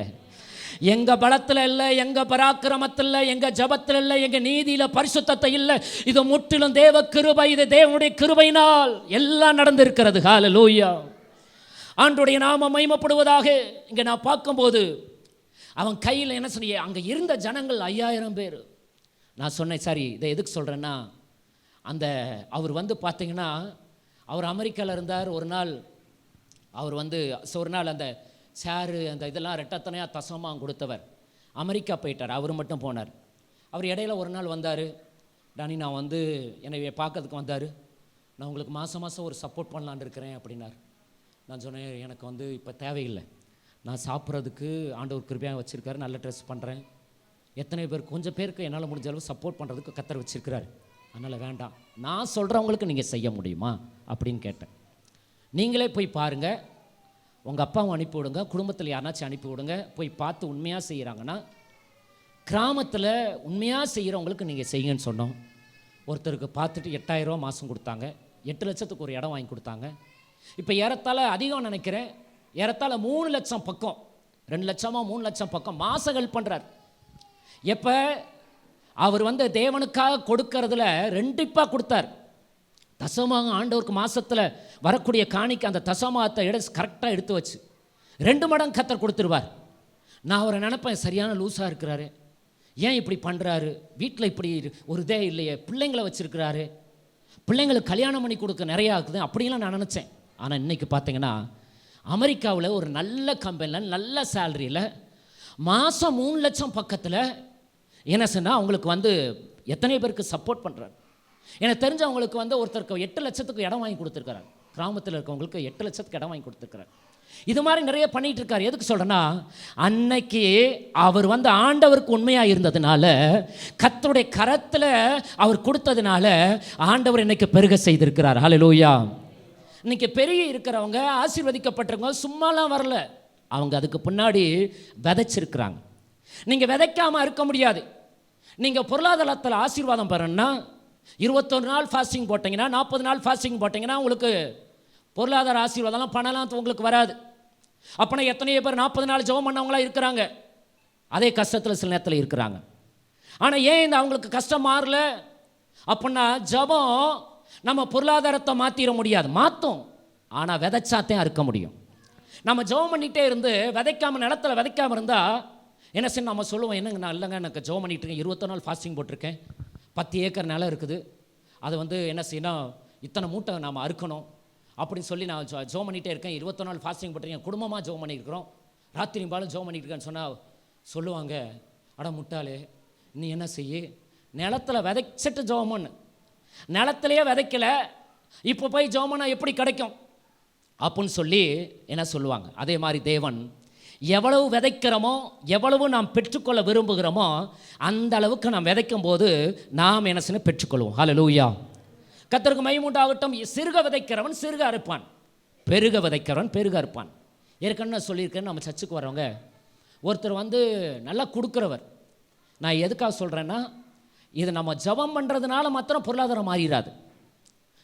எங்க பலத்தில் இல்லை, எங்க பராக்கிரமத்தில் இல்லை, எங்க ஜபத்தில் இல்லை, எங்க நீதியில பரிசுத்தத்தை இல்லை. இது முற்றிலும் தேவ கிருபை. இது தேவனுடைய கிருபையினால் எல்லாம் நடந்திருக்கிறது. ஹல்லேலூயா. ஆண்டவருடைய நாமம் மகிமைப்படுவதாக. இங்கே நான் பார்க்கும்போது அவன் கையில் என்ன சொன்ன, அங்கே இருந்த ஜனங்கள் 5000 பேர். நான் சொன்னேன், சரி இதை எதுக்கு சொல்கிறேன்னா, அவர் வந்து பார்த்தீங்கன்னா, அவர் அமெரிக்காவில் இருந்தார். ஒரு நாள் அவர் வந்து ஒரு நாள் அந்த சேரு அந்த இதெல்லாம் ரெட்டத்தனையாக தசமாக கொடுத்தவர் அமெரிக்கா போயிட்டார். அவர் மட்டும் போனார். அவர் இடையில ஒரு நாள் வந்தார். டானி நான் வந்து என்னை பார்க்கறதுக்கு வந்தார். நான் உங்களுக்கு மாதம் ஒரு சப்போர்ட் பண்ணலான்னு இருக்கிறேன் அப்படின்னார். நான் சொன்னேன், எனக்கு வந்து இப்போ தேவையில்லை, நான் சாப்பிட்றதுக்கு ஆண்டவர் கிருபையாக வச்சுருக்காரு, நல்ல ட்ரெஸ் பண்ணுறேன். எத்தனை பேர், கொஞ்சம் பேருக்கு என்னால் முடிஞ்ச அளவு சப்போர்ட் பண்ணுறதுக்கு கர்த்தர் வச்சுருக்கிறார், அதனால் வேண்டாம், நான் சொல்கிறவங்களுக்கு நீங்கள் செய்ய முடியுமா அப்படின்னு கேட்டேன். நீங்களே போய் பாருங்கள், உங்கள் அப்பாவும் அனுப்பி விடுங்க, குடும்பத்தில் யாருனாச்சும் அனுப்பி விடுங்க, போய் பார்த்து உண்மையாக செய்கிறாங்கன்னா, கிராமத்தில் உண்மையாக செய்கிறவங்களுக்கு நீங்கள் செய்யுங்கன்னு சொன்னோம். ஒருத்தருக்கு பார்த்துட்டு 8000 ரூபா மாதம் கொடுத்தாங்க. 8 லட்சத்துக்கு ஒரு இடம் வாங்கி கொடுத்தாங்க. இப்போ ஏறத்தாழ அதிகம் நினைக்கிறேன், ஏறத்தாழ 3 லட்சம் பக்கம், 2 லட்சமா 3 லட்சம் பக்கம் மாதம் ஹெல்ப் பண்ணுறார். எப்போ அவர் வந்து தேவனுக்காக கொடுக்கறதுல ரெண்டிப்பாக கொடுத்தார். தசமாக ஆண்டவருக்கு மாதத்தில் வரக்கூடிய காணிக்க அந்த தசமாகத்தை கரெக்டாக எடுத்து வச்சு 2 மடங்கு கர்த்தர் கொடுத்துருவார். நான் அவரை நினைப்பேன், சரியான லூஸாக இருக்கிறாரு, ஏன் இப்படி பண்ணுறாரு, வீட்டில் இப்படி ஒரு இதே இல்லையே, பிள்ளைங்களை வச்சுருக்கிறாரு, பிள்ளைங்களுக்கு கல்யாணம் பண்ணி கொடுக்க நிறையா இருக்குது அப்படின்லாம் நான் நினச்சேன். ஆனால் இன்றைக்கி பார்த்தீங்கன்னா அமெரிக்காவில் ஒரு நல்ல கம்பெனியில் நல்ல சேலரியில் மாதம் 3 லட்சம் பக்கத்தில் என்ன சொன்னால் அவங்களுக்கு வந்து எத்தனை பேருக்கு சப்போர்ட் பண்ணுறாரு. எனக்கு தெரிஞ்சவங்களுக்கு வந்து ஒருத்தருக்கு 8 லட்சத்துக்கு இடம் வாங்கி கொடுத்துருக்கிறார். கிராமத்தில் இருக்கவங்களுக்கு 8 லட்சத்துக்கு இடம் வாங்கி கொடுத்துருக்கிறார். இது மாதிரி நிறைய பண்ணிட்டு இருக்காரு. எதுக்கு சொல்கிறேன்னா, அன்னைக்கு அவர் வந்து ஆண்டவருக்கு உண்மையாக இருந்ததுனால, கர்த்தருடைய கரத்தில் அவர் கொடுத்ததுனால ஆண்டவர் இன்னைக்கு பெருக செய்திருக்கிறார். ஹல்லேலூயா. இன்னைக்கு பெரிய இருக்கிறவங்க, ஆசீர்வதிக்கப்பட்டிருக்கவங்க சும்மாலாம் வரல, அவங்க அதுக்கு பின்னாடி விதைச்சிருக்கிறாங்க. நீங்கள் விதைக்காமல் இருக்க முடியாது. நீங்கள் பொருளாதாரத்தில் ஆசீர்வாதம் பெறணும்னா 21 நாள் ஃபாஸ்டிங் போட்டிங்கன்னா, 40 நாள் ஃபாஸ்டிங் போட்டிங்கன்னா உங்களுக்கு பொருளாதார ஆசீர்வாதம்லாம் பணம்லாம் உங்களுக்கு வராது. அப்போனா எத்தனையோ பேர் 40 நாள் ஜெபம் பண்ணவங்களாம் இருக்கிறாங்க, அதே கஷ்டத்தில் சில நேரத்தில் இருக்கிறாங்க. ஆனால் ஏன் இந்த அவங்களுக்கு கஷ்டம் மாறல அப்படின்னா, ஜெபம் நம்ம பொருளாதாரத்தை மாற்றிட முடியாது, மாற்றும். ஆனால் விதைச்சாத்தையும் அறுக்க முடியும். நம்ம ஜெபம் பண்ணிகிட்டே இருந்து விதைக்காமல், நிலத்தில் விதைக்காமல் இருந்தால் என்ன செய்ய நம்ம சொல்லுவோம், என்னங்க நான் இல்லைங்க எனக்கு ஜெபம் பண்ணிட்டு இருக்கேன், 21 நாள் ஃபாஸ்டிங் போட்டிருக்கேன், 10 ஏக்கர் நிலம் இருக்குது, அது வந்து என்ன செய்யணும், இத்தனை மூட்டை நாம் அறுக்கணும் அப்படின்னு சொல்லி நான் ஜெபம் பண்ணிகிட்டே இருக்கேன், 21 நாள் ஃபாஸ்டிங் போட்டிருக்கேன், குடும்பமாக ஜெபம் பண்ணியிருக்கிறோம், ராத்திரி பாலும் ஜெபம் பண்ணிட்டு இருக்கேன்னு சொன்னால் சொல்லுவாங்க, அட முட்டாளே நீ என்ன செய்ய, நிலத்தில் விதைச்சிட்டு ஜெபம் பண்ணு, நிலத்திலேயே விதைக்கலை இப்போ போய் ஜெபம் பண்ணால் எப்படி கிடைக்கும் அப்படின்னு சொல்லி என்ன சொல்லுவாங்க. அதே மாதிரி தேவன் எவ்வளவு விதைக்கிறோமோ, எவ்வளவு நாம் பெற்றுக்கொள்ள விரும்புகிறோமோ அந்த அளவுக்கு நாம் விதைக்கும் போது நாம் என்ன செய்ய பெற்றுக்கொள்வோம். ஹல்லேலூயா. கர்த்தருக்கு மகிமை உண்டாகட்டும். சிறுக விதைக்கிறவன் சிறுக அறுப்பான், பெருக விதைக்கிறவன் பெருக அறுப்பான். ஏற்கனவே நான் சொல்லியிருக்கேன், நம்ம சர்ச்சுக்கு வரவங்க ஒருத்தர் வந்து நல்லா கொடுக்குறவர். நான் எதுக்காக சொல்கிறேன்னா, இது நம்ம ஜெபம் பண்ணுறதுனால மாத்திரம் பொருளாதாரம் மாறிடாது.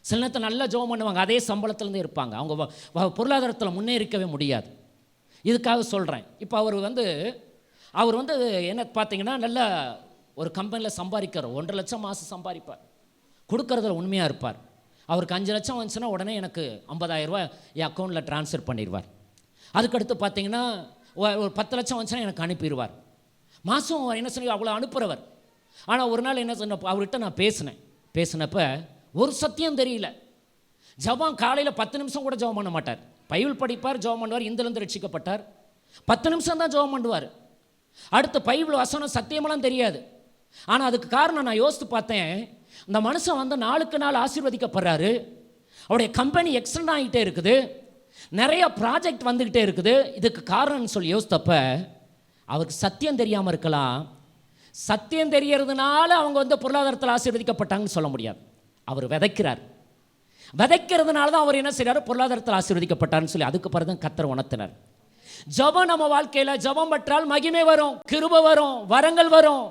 சில நேரத்தில் நல்லா ஜெபம் பண்ணுவாங்க, அதே சம்பளத்துலேருந்தே இருப்பாங்க, அவங்க பொருளாதாரத்தில் முன்னேறிக்கவே முடியாது. இதுக்காக சொல்கிறேன். இப்போ அவர் வந்து என்ன பார்த்தீங்கன்னா, நல்ல ஒரு கம்பெனியில் சம்பாதிக்கிறார், 1.5 லட்சம் மாதம் சம்பாதிப்பார், கொடுக்கறதுல உண்மையாக இருப்பார். அவருக்கு 5 லட்சம் வந்துச்சுன்னா உடனே எனக்கு 50,000 ரூபாய் என் அக்கௌண்ட்டில் ட்ரான்ஸ்ஃபர் பண்ணிடுவார். அதுக்கடுத்து பார்த்தீங்கன்னா ஒரு 10 லட்சம் வந்துச்சுன்னா எனக்கு அனுப்பிடுவார். மாதம் என்ன சொல்லி அவ்வளோ அனுப்புகிறவர். ஆனால் ஒரு நாள் என்ன சொன்ன, அவர்கிட்ட நான் பேசினப்ப ஒரு சத்தியம் தெரியல. ஜெபம் காலையில் 10 நிமிஷம் கூட ஜெபம் பண்ண மாட்டார், பைபிள் படிப்பார், ஜெபம் பண்ணுவார், இந்திலிருந்து ரட்சிக்கப்பட்டார், 10 நிமிஷம் தான் ஜெபம் பண்ணுவார். அடுத்து பைபிள் வசனம் சத்தியமெல்லாம் தெரியாது. ஆனால் அதுக்கு காரணம் நான் யோசித்து பார்த்தேன், இந்த மனுஷன் வந்து நாளுக்கு நாள் ஆசீர்வதிக்கப்படுறாரு, அவருடைய கம்பெனி எக்ஸலண்ட் ஆகிட்டே இருக்குது, நிறைய ப்ராஜெக்ட் வந்துக்கிட்டே இருக்குது. இதுக்கு காரணம்னு சொல்லி யோசித்தப்ப அவருக்கு சத்தியம் தெரியாமல் இருக்கலாம், சத்தியம் தெரியறதுனால அவங்க வந்து பொருளாதாரத்தில் ஆசீர்வதிக்கப்பட்டாங்கன்னு சொல்ல முடியாது. அவர் விதைக்கிறதுனால தான் அவர் என்ன செய்கிறார், பொருளாதாரத்தில் ஆசீர்வதிக்கப்பட்டார்னு சொல்லி அதுக்கு பிறகு தான் கர்த்தர் உணர்த்தினார். ஜெபம் நம்ம வாழ்க்கையில் ஜெபம் பெற்றால் மகிமை வரும், கிருபை வரும், வரங்கள் வரும்.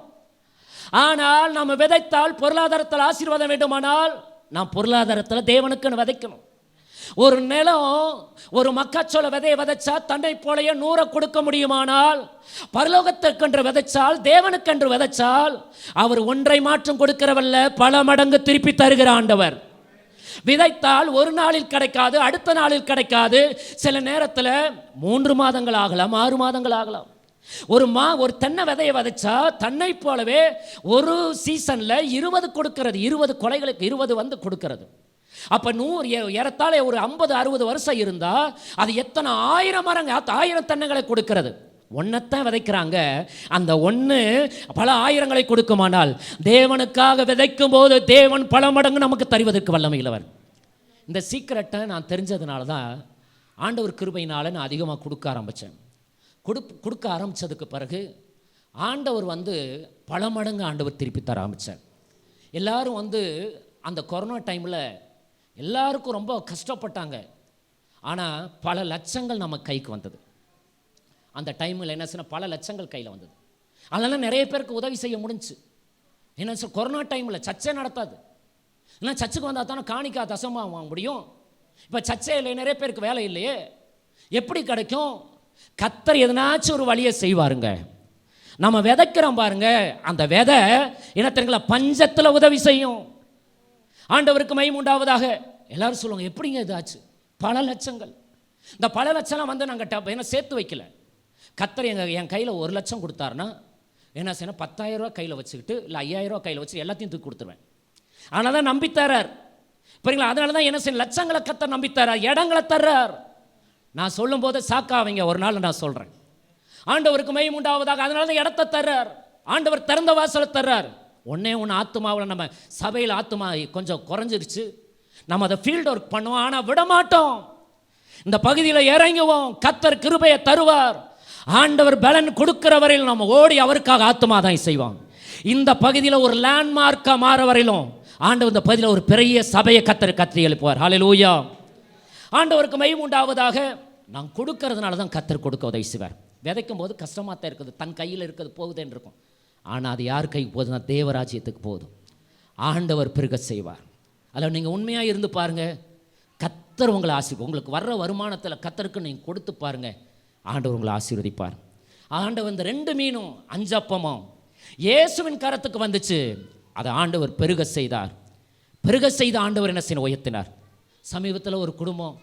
ஆனால் நம்ம விதைத்தால் பொருளாதாரத்தில் ஆசீர்வாதம் வேண்டுமானால் நாம் பொருளாதாரத்தில் தேவனுக்குன்னு விதைக்கணும். ஒரு நிலம் ஒரு மக்காச்சோள விதையை விதைச்சா தன்னை போலையே 100 கொடுக்க முடியுமானால், பரலோகத்திற்கென்று விதைச்சால், தேவனுக்கென்று விதைச்சால் அவர் ஒன்றை மாற்றம் கொடுக்கிறவல்ல, பல மடங்கு திருப்பி தருகிற ஆண்டவர். விதைத்தால் ஒரு நாளில் கிடைக்காது, அடுத்த நாளில் கிடைக்காது, சில நேரத்தில் 3 மாதங்கள் ஆகலாம், 6 மாதங்கள் ஆகலாம். ஒரு தென்னை விதையை விதைச்சா தன்னை போலவே ஒரு சீசனில் 20 கொடுக்கிறது, 20 கொலைகளுக்கு 20 வந்து கொடுக்கிறது. அப்போ 100 ஏறத்தாழ ஒரு 50-60 வருஷம் இருந்தால் அது எத்தனை 1000 மரங்க, 1000 தென்னைகளை கொடுக்கிறது. ஒன்றைத்தான் விதைக்கிறாங்க, அந்த ஒன்று பல ஆயிரங்களை கொடுக்குமானால் தேவனுக்காக விதைக்கும் போது தேவன் பல மடங்கு நமக்கு தருவதற்கு வல்லமையிலவர். இந்த சீக்கிரட்டை நான் தெரிஞ்சதுனால தான் ஆண்டவர் கிருபையினால் நான் அதிகமாக கொடுக்க ஆரம்பித்தேன். கொடுக்க ஆரம்பித்ததுக்கு பிறகு ஆண்டவர் வந்து பல மடங்கு ஆண்டவர் திருப்பி தர ஆரம்பித்தார். எல்லோரும் வந்து அந்த கொரோனா டைமில் எல்லாருக்கும் ரொம்ப கஷ்டப்பட்டாங்க. ஆனால் பல லட்சங்கள் நம்ம கைக்கு வந்தது. அந்த டைமில் என்ன சொன்னால் பல லட்சங்கள் கையில் வந்தது. அதனால நிறைய பேருக்கு உதவி செய்ய முடிஞ்சு. என்ன சொல், கொரோனா டைமில் சர்ச்சை நடத்தாது, ஏன்னா சர்ச்சுக்கு வந்தால் தானே காணிக்கா தசமாக வாங்க முடியும். இப்போ சர்ச்சையில் நிறைய பேருக்கு வேலை இல்லையே, எப்படி கிடைக்கும்? கர்த்தர் எதனாச்சும் ஒரு வழியை செய்வாருங்க. நம்ம விதைக்கிறோம் பாருங்க, அந்த விதை என்ன தெரியுங்களா, பஞ்சத்தில் உதவி செய்யும். ஆண்டவருக்கு மகிமை உண்டாவதாக. எல்லாரும் சொல்லுவாங்க, எப்படிங்க இதாச்சு? பல லட்சங்கள். இந்த பல லட்சம்லாம் வந்து நாங்கள் என்ன சேர்த்து வைக்கல. கர்த்தர் என் கையில் 1 லட்சம் கொடுத்தாருன்னா என்ன செய்யணும், 10,000 ரூபா கையில் வச்சுக்கிட்டு இல்லை 5,000 ரூபா கையில் வச்சு எல்லாத்தையும் தூக்கி கொடுத்துருவேன். அதனால தான் நம்பித்தரார், புரியுங்களா? அதனால தான் என்ன செய்ய, லட்சங்களை கர்த்தர் நம்பித்தரார், இடங்களை தர்றார். நான் சொல்லும் போது சாக்காவீங்க, ஒரு நாள் நான் சொல்கிறேன். ஆண்டவருக்கு மகிமை உண்டாவதாக. அதனால தான் இடத்த தர்றார். ஆண்டவர் திறந்த வாசலை தர்றார். ஒன்று ஆத்மாவில் நம்ம சபையில் ஆத்மா கொஞ்சம் குறைஞ்சிருச்சு, நம்ம அதை ஃபீல்டு ஒர்க் பண்ணுவோம், ஆனால் விட மாட்டோம். இந்த பகுதியில் இறங்குவோம், கர்த்தர் கிருபையை தருவார். ஆண்டவர் பலன் கொடுக்கிற வரையில் நம்ம ஓடி அவருக்காக ஆத்மா தான் செய்வோம். இந்த பகுதியில் ஒரு லேண்ட்மார்க்காக மாற வரையிலும் ஆண்டவர் இந்த பகுதியில் ஒரு பெரிய சபையை கத்தரி எழுப்புவார். ஹல்லேலூயா. ஆண்டவருக்கு மகிமை உண்டாவதாக. நான் கொடுக்கறதுனால தான் கர்த்தர் கொடுக்க உதவி செய்வார். விதைக்கும் போது கஷ்டமாக தான் இருக்குது, தன் கையில் இருக்கிறது போகுதுன்னு இருக்கும். ஆனால் அது யார் கைக்கு போகுதுன்னா தேவராஜ்யத்துக்கு போகுது. ஆண்டவர் பெருக செய்வார். அதில் நீங்கள் உண்மையாக இருந்து பாருங்கள், கர்த்தர் உங்களை உங்களுக்கு வர்ற வருமானத்தில் கர்த்தருக்கு நீங்கள் கொடுத்து பாருங்கள், ஆண்டவர் உங்களை ஆசீர்வதிப்பார். ஆண்டவர் இந்த 2 மீனும் 5 அப்பமும் இயேசுவின் கரத்துக்கு வந்துச்சு, அதை ஆண்டவர் பெருக செய்தார். பெருக செய்த ஆண்டவர் என்ன செய்ய உயர்த்தினார். சமீபத்தில் ஒரு குடும்பம்,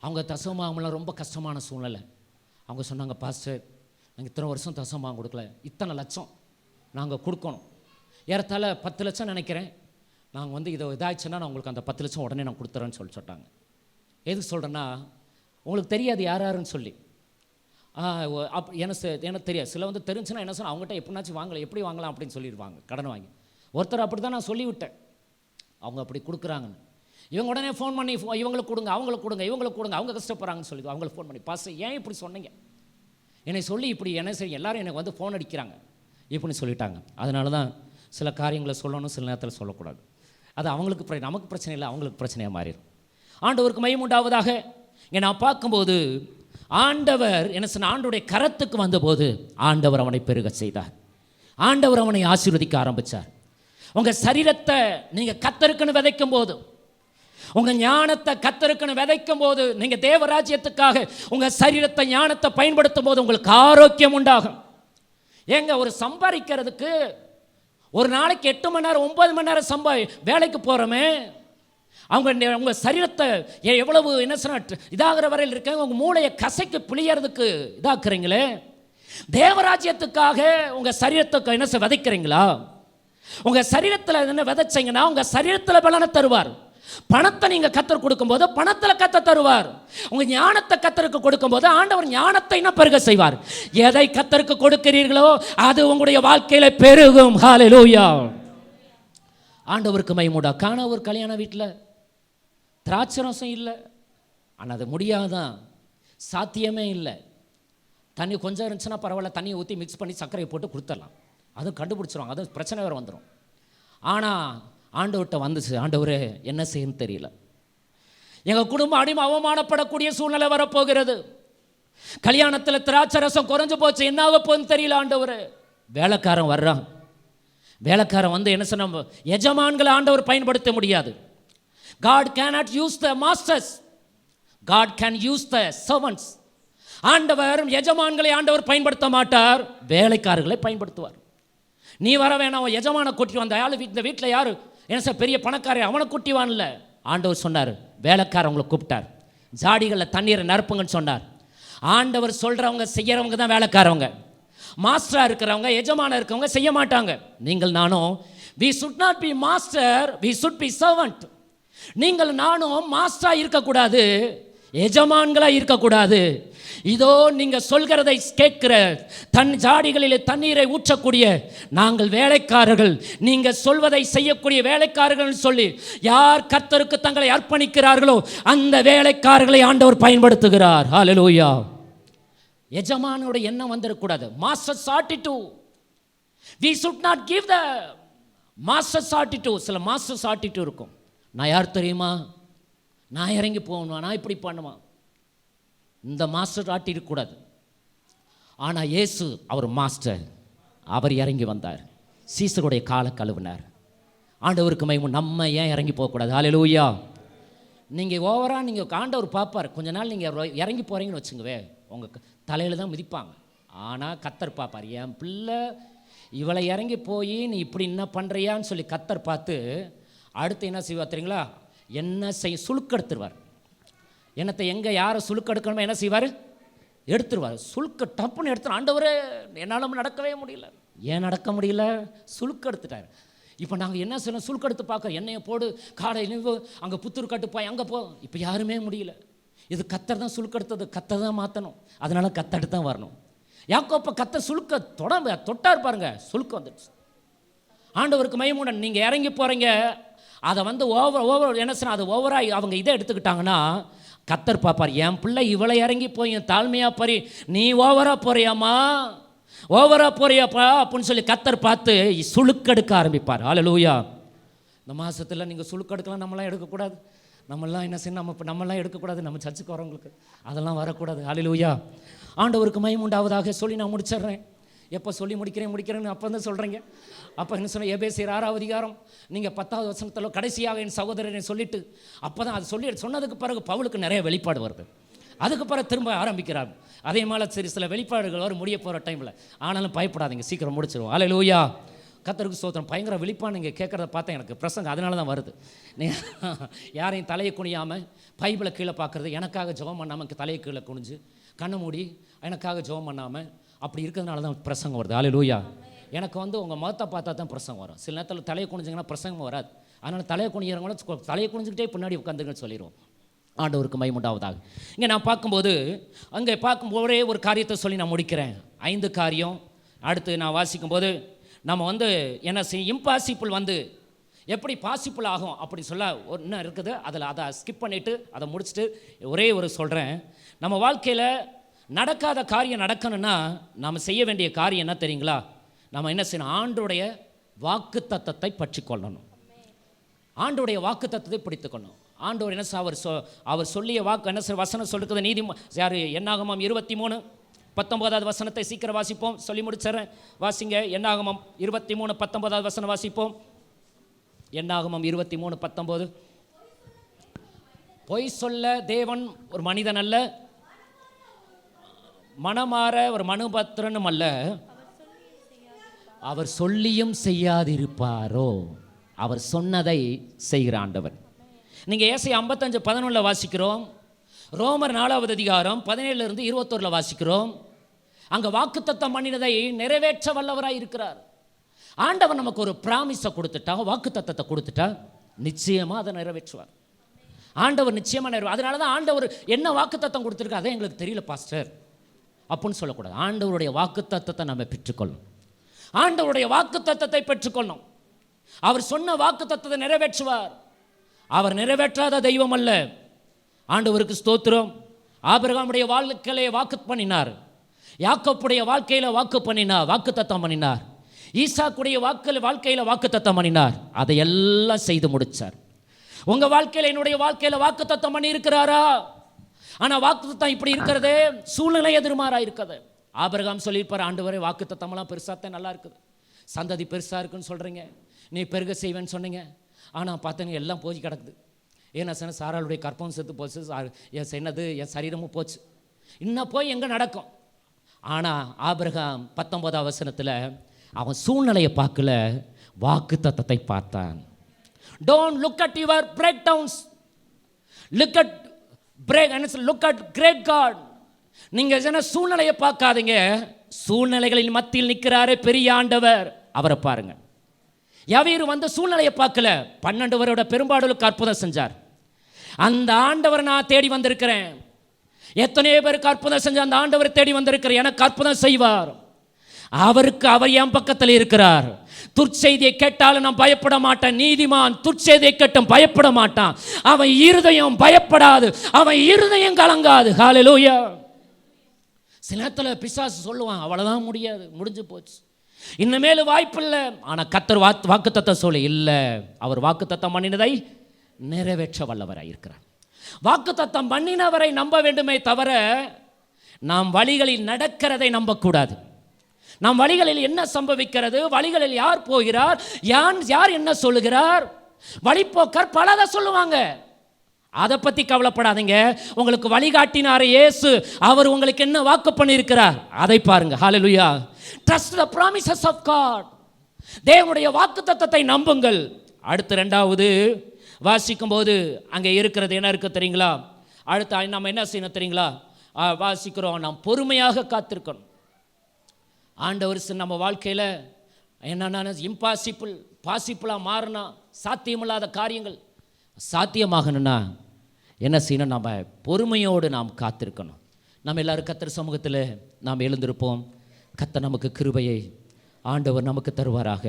அவங்க தசமாகலாம் ரொம்ப கஷ்டமான சூழ்நிலை. அவங்க சொன்னாங்க, பாஸ்டர் நாங்கள் இத்தனை வருஷம் தசமாக கொடுக்கல, இத்தனை லட்சம் நாங்கள் கொடுக்கணும், ஏறத்தாழ 10 லட்சம் நினைக்கிறேன், நாங்கள் இதை இதாச்சுன்னா நான் உங்களுக்கு அந்த 10 லட்சம் உடனே நான் கொடுத்துறேன்னு சொல்லிட்டாங்க. எதுக்கு சொல்கிறேன்னா, உங்களுக்கு தெரியாது யார் யாருன்னு சொல்லி. எனக்கு தெரியாது. சில தெரிஞ்சுன்னா என்ன சொன்னால், அவங்ககிட்ட எப்படினாச்சும் வாங்கலாம், எப்படி வாங்கலாம் அப்படின்னு சொல்லிடுவாங்க, கடன் வாங்கி. ஒருத்தர் அப்படி தான் நான் சொல்லிவிட்டேன், அவங்க அப்படி கொடுக்குறாங்கன்னு. இவங்க உடனே ஃபோன் பண்ணி இவங்களுக்கு கொடுங்க, அவங்களுக்கு கொடுங்க, இவங்களுக்கு கொடுங்க, அவங்க கஷ்டப்படுறாங்கன்னு சொல்லி அவங்களுக்கு ஃபோன் பண்ணி, பாஸ்டர் ஏன் இப்படி சொன்னீங்க, என்னை சொல்லி இப்படி என்ன சரி எல்லாரும் எனக்கு ஃபோன் அடிக்கிறாங்க இப்படின்னு சொல்லிட்டாங்க. அதனால தான் சில காரியங்களை சொல்லணும், சில நேரத்தில் சொல்லக்கூடாது. அது அவங்களுக்கு நமக்கு பிரச்சனை இல்லை, அவங்களுக்கு பிரச்சனையாக மாறிடும். ஆண்டவருக்கு மகிமை உண்டாவதாக. இங்கே நான் பார்க்கும்போது ஆண்டவர் என்ன சொன்ன, ஆண்டவருடைய கரத்துக்கு வந்தபோது ஆண்டவர் அவனை பெருக செய்தார். ஆண்டவர் அவனை ஆசீர்வதிக்க ஆரம்பித்தார். உங்கள் சரீரத்தை நீங்கள் கர்த்தருக்குன்னு விதைக்கும் போது, உங்கள் ஞானத்தை கர்த்தருக்குன்னு விதைக்கும் போது, நீங்கள் தேவராஜ்யத்துக்காக உங்கள் சரீரத்தை ஞானத்தை பயன்படுத்தும் போது உங்களுக்கு ஆரோக்கியம் உண்டாகும். ஏங்க, ஒரு சம்பாதிக்கிறதுக்கு ஒரு நாளைக்கு 8 மணி நேரம் 9 மணி நேரம் வேலைக்கு போகிறோமே, உங்கள் சரீரத்தை எவ்வளவு என்ன சொன்ன இதாகிற வரையில் இருக்காங்க, உங்கள் மூளையை கசைக்கு பிழியறதுக்கு இதாக்குறீங்களே, தேவராஜ்யத்துக்காக உங்கள் சரீரத்துக்கு என்ன விதைக்கிறீங்களா? உங்கள் சரீரத்தில் என்ன விதைச்சிங்கன்னா உங்கள் சரீரத்தில் பலனை தருவார். பணத்தை நீங்கள் கர்த்தர் கொடுக்கும்போது பணத்தில் கர்த்தர் தருவார். உங்கள் ஞானத்தை கர்த்தருக்கு கொடுக்கும்போது ஆண்டவர் ஞானத்தை என்ன பெருக செய்வார். எதை கர்த்தருக்கு கொடுக்கிறீர்களோ அது உங்களுடைய வாழ்க்கையில் பெருகும். ஹல்லேலூயா. ஆண்டவருக்கு மகிமை. காண ஒரு கல்யாண வீட்டில் திராட்சை ரசம் இல்லை, ஆனால் அது முடியாதான், சாத்தியமே இல்லை. தண்ணி கொஞ்சம் இருந்துச்சுன்னா பரவாயில்ல, தண்ணியை ஊற்றி மிக்ஸ் பண்ணி சர்க்கரையை போட்டு கொடுத்துடலாம், அதுவும் கண்டுபிடிச்சிருவாங்க, அதுவும் பிரச்சனை வேறு வந்துடும். ஆனால் ஆண்டவர்கிட்ட வந்துச்சு, ஆண்டவரே என்ன செய்யணும்னு தெரியல, எங்கள் குடும்பம் அடிமை அவமானப்படக்கூடிய சூழ்நிலை வரப்போகிறது, கல்யாணத்தில் திராட்சை ரசம் குறைஞ்சு போச்சு, என்ன ஆக போகுதுன்னு தெரியல ஆண்டவரே. வேலைக்காரன் வர்றான், வேலைக்காரன் என்ன சொன்ன, எஜமான்களை ஆண்டவர் பயன்படுத்த முடியாது. God cannot use the masters, God can use the servants. ஆண்டவர் எஜமான்களை ஆண்டவர் பயன்படுத்த மாட்டார், வேலைக்காரர்களை பயன்படுத்துவார். நீ வர வேணாம், எஜமான கூட்டி வந்த ஆளு இந்த வீட்டில் யாரு என்ன சார் பெரிய பணக்காரன், அவனை கூட்டிவான்ல. ஆண்டவர் சொன்னார், வேலைக்காரவங்களை கூப்பிட்டார், ஜாடிகளில் தண்ணீரை நிரப்புங்கன்னு சொன்னார். ஆண்டவர் சொல்கிறவங்க செய்கிறவங்க தான் வேலைக்காரவங்க. மாஸ்டராக இருக்கிறவங்க எஜமான இருக்கிறவங்க செய்ய மாட்டாங்க. நீங்கள் நானும் we should not be master, we should be servant. நீங்கள் நானும் மாஸ்டராக இருக்கக்கூடாது, எஜமான்களாக இருக்கக்கூடாது. இதோ நீங்கள் சொல்கிறதை கேட்கிற தன் ஜாடிகளில் தண்ணீரை ஊற்றக்கூடிய நாங்கள் வேலைக்காரர்கள், நீங்கள் சொல்வதை செய்யக்கூடிய வேலைக்காரர்கள் சொல்லி யார் கர்த்தருக்கு தங்களை அர்ப்பணிக்கிறார்களோ அந்த வேலைக்காரர்களை ஆண்டவர் பயன்படுத்துகிறார். ஹல்லேலூயா. எஜமானோட எண்ணம் வந்துடக்கூடாது. Masters attitude, we should not give the masters attitude. சில மாஸ்டர்ஸ் ஆட்டிட்யூட் இருக்கும், நான் யார் தெரியுமா, நான் இறங்கி போகணும், நான் இப்படி பண்ணுவான், இந்த மாஸ்டர் ஆட்டி இருக்கக்கூடாது. ஆனால் இயேசு அவர் மாஸ்டர், அவர் இறங்கி வந்தார், சீசருடைய காலை கழுவினார். ஆண்டவருக்கு மகிமை. நம்ம ஏன் இறங்கி போகக்கூடாது? ஹல்லேலூயா. நீங்கள் ஓவராக நீங்கள் ஆண்டவர் பார்ப்பார், கொஞ்ச நாள் நீங்கள் இறங்கி போகிறீங்கன்னு வச்சுங்கவே, உங்கள் தலையில் தான் மிதிப்பாங்க. ஆனால் கர்த்தர் பார்ப்பார், என் பிள்ளை இவளை இறங்கி போய் நீ இப்படி என்ன பண்ணுறியான்னு சொல்லி கர்த்தர் பார்த்து அடுத்து என்ன செய்வார் தெரியுங்களா, என்ன செய்ய சுழுக்கெடுத்துருவார். என்னத்தை எங்கே யாரை சுழுக்கெடுக்கணுமோ என்ன செய்வார், எடுத்துருவார். சுழுக்க டப்புன்னு எடுத்துரு. ஆண்டவரே என்னால் நடக்கவே முடியல. ஏன் நடக்க முடியல? சுழுக்கெடுத்துட்டார். இப்போ நாங்கள் என்ன செய்யணும், சுழுக்கெடுத்து பார்க்க, எண்ணெயை போடு, காலையில் அங்கே புத்தூர் கட்டுப்பாய் அங்கே போ, இப்போ யாருமே முடியல. இது கர்த்தர் தான் சுழுக்கெடுத்தது, கர்த்தர் தான் மாற்றணும், அதனால் கர்த்தர் தான் வரணும். யாக்கோப்ப கர்த்தர் சுழுக்க தொட்டார் பாருங்க, சுழுக்க வந்துடுச்சு. ஆண்டவருக்கு மகிமை. நீங்கள் இறங்கி போகிறீங்க, அதை வந்து ஓவர் என்ன சொன்னால் அது ஓவராக அவங்க இதை எடுத்துக்கிட்டாங்கன்னா கர்த்தர் பார்ப்பார், என் பிள்ளை இவ்வளோ இறங்கி போய் என் தாழ்மையாக பாரு, நீ ஓவராக போறியாம்மா, ஓவராக போறியாப்பா அப்படின்னு சொல்லி கர்த்தர் பார்த்து சுழுக்கெடுக்க ஆரம்பிப்பார். ஹல்லேலூயா. இந்த மாதத்தில் நீங்கள் சுழுக்கெடுக்கலாம், நம்மளாம் எடுக்கக்கூடாது. நம்மளாம் என்ன செய்யணும், நம்மளாம் எடுக்கக்கூடாது. நம்ம சர்ச்சுக்கு வரவங்களுக்கு அதெல்லாம் வரக்கூடாது. ஹல்லேலூயா. ஆண்டவருக்கு மகிமை உண்டாவதாக சொல்லி நான் முடிச்சிடுறேன். எப்போ சொல்லி முடிக்கிறேன்னு அப்போ தான் சொல்கிறீங்க. அப்போ என்ன சொன்ன, எபேசியர் 6ஆம் அதிகாரம் நீங்கள் 10வது வசனத்தில் கடைசியாக என் சகோதரனை சொல்லிட்டு அப்போ தான் அது சொன்னதுக்கு பிறகு பவுலுக்கு நிறைய வெளிப்பாடு வருது. அதுக்கு பிறகு திரும்ப ஆரம்பிக்கிறார். அதே மாதிரி சில வெளிப்பாடுகள் வரும் முடிய போகிற டைமில். ஆனாலும் பயப்படாதீங்க, சீக்கிரம் முடிச்சிருவோம். ஹல்லேலூயா. கர்த்தருக்கு ஸ்தோத்திரம். பயங்கர வெளிப்பாடு நீங்கள் கேட்குறத பார்த்தேன், எனக்கு பிரசங்கம் அதனால தான் வருது. யாரையும் தலையை குனியாமல் பைபிளை கீழே பார்க்குறது, எனக்காக ஜெபம் பண்ணாமல் தலையை கீழே குனிஞ்சு கண்ணை மூடி எனக்காக ஜெபம் பண்ணாமல் அப்படி இருக்கிறதுனால தான் பிரசங்கம் வருது. ஹல்லேலூயா. எனக்கு வந்து உங்கள் முகத்தை பார்த்தா தான் பிரசங்கம் வரும். சில நேரத்தில் தலையை குனிஞ்சிங்கன்னா பிரசங்கம் வராது. அதனால் தலையை குனிகிறவங்கள தலையை குனிஞ்சிக்கிட்டே பின்னாடி உட்காந்துங்கன்னு சொல்லிடுவோம். ஆண்டவருக்கு மகிமை உண்டாவதாக. இங்கே நான் பார்க்கும்போது அங்கே ஒரே ஒரு காரியத்தை சொல்லி நான் முடிக்கிறேன். 5 காரியம். அடுத்து நான் வாசிக்கும்போது நம்ம வந்து என்ன செய்யும், இம்பாசிபிள் வந்து எப்படி பாசிபிள் ஆகும் அப்படி சொல்ல ஒன்று இருக்குது. அதை ஸ்கிப் பண்ணிவிட்டு அதை முடிச்சுட்டு ஒரே ஒரு சொல்கிறேன். நம்ம வாழ்க்கையில் நடக்காத காரியம் நடக்கணும்னா நம்ம செய்ய வேண்டிய காரியம் என்ன தெரியுங்களா? நம்ம என்ன செய்யணும், ஆண்டோடைய வாக்கு தத்தத்தை பற்றி கொள்ளணும். ஆண்டோடைய வாக்கு தத்தத்தை பிடித்துக்கணும். ஆண்டவர் என்ன அவர் சொல்லிய வாக்கு என்ன வசனம் சொல்லுறது, நீதி யார், என்னாகமம் 23:19 வசனத்தை சீக்கிரம் வாசிப்போம், சொல்லி முடிச்சிடறேன். வாசிங்க. என்னாகமம் 23:19 வசனம் வாசிப்போம். என்னாகமம் 23:19. பொய் சொல்ல தேவன் ஒரு மனிதன் அல்ல, மனமாற ஒரு மனுபத்திரனும் அல்ல, அவர் சொல்லியும் செய்யாதிருப்பாரோ. அவர் சொன்னதை செய்கிற ஆண்டவர். நீங்கள் ஏசாயா 55:11 வாசிக்கிறோம். ரோமர் 4வது அதிகாரம் 17 21 வாசிக்கிறோம். அங்கே வாக்குத்தத்தம் பண்ணினதை நிறைவேற்ற வல்லவராய் இருக்கிறார். ஆண்டவர் நமக்கு ஒரு பிராமிஸை கொடுத்துட்டா, வாக்குத்தத்தத்தை கொடுத்துட்டா நிச்சயமாக அதை நிறைவேற்றுவார். ஆண்டவர் நிச்சயமாக அதனால தான் ஆண்டவர் என்ன வாக்குத்தத்தம் கொடுத்துருக்கா அதை எங்களுக்கு தெரியல பாஸ்டர் அப்படின்னு சொல்லக்கூடாது. ஆண்டவருடைய வாக்குத்தத்தத்தை நம்ம பெற்றுக்கொள்ளணும். ஆண்டவருடைய வாக்குத்தத்தத்தை பெற்றுக்கொள்ளணும். அவர் சொன்ன வாக்குத்தத்தத்தை நிறைவேற்றுவார். அவர் நிறைவேற்றாத தெய்வம் அல்ல. ஆண்டவருக்கு ஸ்தோத்திரம். ஆபிரகாமுடைய வாழ்க்கையிலே வாக்கு பண்ணினார், யாக்கோப்புடைய வாழ்க்கையில் வாக்குத்தத்தம் பண்ணினார், ஈசாக்குடைய வாழ்க்கையில் வாக்குத்தத்தம் பண்ணினார். அதையெல்லாம் செய்து முடிச்சார். உங்க வாழ்க்கையில், என்னுடைய வாழ்க்கையில் வாக்குத்தத்தம் பண்ணி இருக்கிறாரா? ஆனால் வாக்குத்தத்தம் இப்படி இருக்கிறது, சூழ்நிலை எதிர்மாறா இருக்குது. ஆபிரகாம் சொல்லியிருப்பார், ஆண்டவரே வாக்குத்தத்தமெல்லாம் பெருசாத்தான் நல்லா இருக்குது, சந்ததி பெருசாக இருக்குன்னு சொல்கிறீங்க, நீ பெருக செய்வேன்னு சொன்னீங்க. ஆனால் பார்த்தீங்க எல்லாம் போய் கிடக்குது. ஏன்னா சொன்ன சாராளுடைய கற்பம் செத்து போச்சு, என் சரீரமும் போச்சு, இன்னும் போய் எங்கே நடக்கும். ஆனால் ஆபிரகாம் 19 வசனத்தில் அவன் சூழ்நிலையை பார்க்கல, வாக்குத்தத்தத்தை பார்த்தான். Don't look at your breakdowns, look at great God. நீங்கள் சூழ்நிலையை பார்க்காதீங்க, சூழ்நிலைகளின் மத்தியில் நிற்கிறாரே பெரிய ஆண்டவர், அவரை பாருங்க. யவீரு வந்து சூழ்நிலையை பார்க்கல, 12 வருட பெரும்பாடுகளுக்கு அற்புதம் செஞ்சார். அந்த ஆண்டவர் நான் தேடி வந்திருக்கிறேன். எத்தனையோ பேருக்கு அற்புதம் செஞ்ச அந்த ஆண்டவர் தேடி வந்திருக்கிறேன், எனக்கு அற்புதம் செய்வார். அவர் என் பக்கத்தில் இருக்கிறார். துர்ச்செய்தியை கேட்டாலும் நான் பயப்பட மாட்டேன். நீதிமான் துர்ச்செய்தியை கேட்டும் பயப்பட மாட்டான். அவன் இருதயம் பயப்படாது, அவன் இருதயம் கலங்காது. ஹல்லேலூயா. சில நேரத்தில் பிசாசு சொல்லுவான், அவ்வளோதான், முடியாது, முடிஞ்சு போச்சு, இன்னமேலும் வாய்ப்பில்லை. ஆனால் கர்த்தர் வாக்குத்தத்தம் சொல்ல இல்லை, அவர் வாக்குத்தத்தம் பண்ணினதை நிறைவேற்ற வல்லவராய் இருக்கிறார். வாக்குத்தத்தம் பண்ணினவரை நம்ப வேண்டுமே தவிர நாம் வழிகளில் நடக்கிறதை நம்பக்கூடாது. நம் வழிகளில் என்ன சம்பவிக்கிறது, வழிகளில் யார் போகிறார், யார் என்ன சொல்லுகிறார், வழிப்போக்கர் பலதை சொல்லுவாங்க, அதை பற்றி கவலைப்படாதீங்க. உங்களுக்கு வழிகாட்டினார் இயேசு, அவர் உங்களுக்கு என்ன வாக்கு பண்ணியிருக்கிறார் அதை பாருங்க. ஹல்லேலூயா. Trust the promises of God. தேவனுடைய வாக்குத்தத்தத்தை நம்புங்கள். அடுத்து 2வது வாசிக்கும் போது அங்கே இருக்கிறது என்ன இருக்கு தெரியுங்களா? அடுத்து நம்ம என்ன செய்யணும் தெரியுங்களா? வாசிக்கிறோம், நாம் பொறுமையாக காத்திருக்கணும். ஆண்டவர் நம்ம வாழ்க்கையில் என்னென்ன பாசிபிளாக மாறினா, சாத்தியமில்லாத காரியங்கள் சாத்தியமாகணும்னா என்ன செய்யணும்? நம்ம பொறுமையோடு நாம் காத்திருக்கணும். நம்ம எல்லாரும் கர்த்தர் சமூகத்தில் நாம் எழுந்திருப்போம். கர்த்தர் நமக்கு கிருபையை ஆண்டவர் நமக்கு தருவாராக.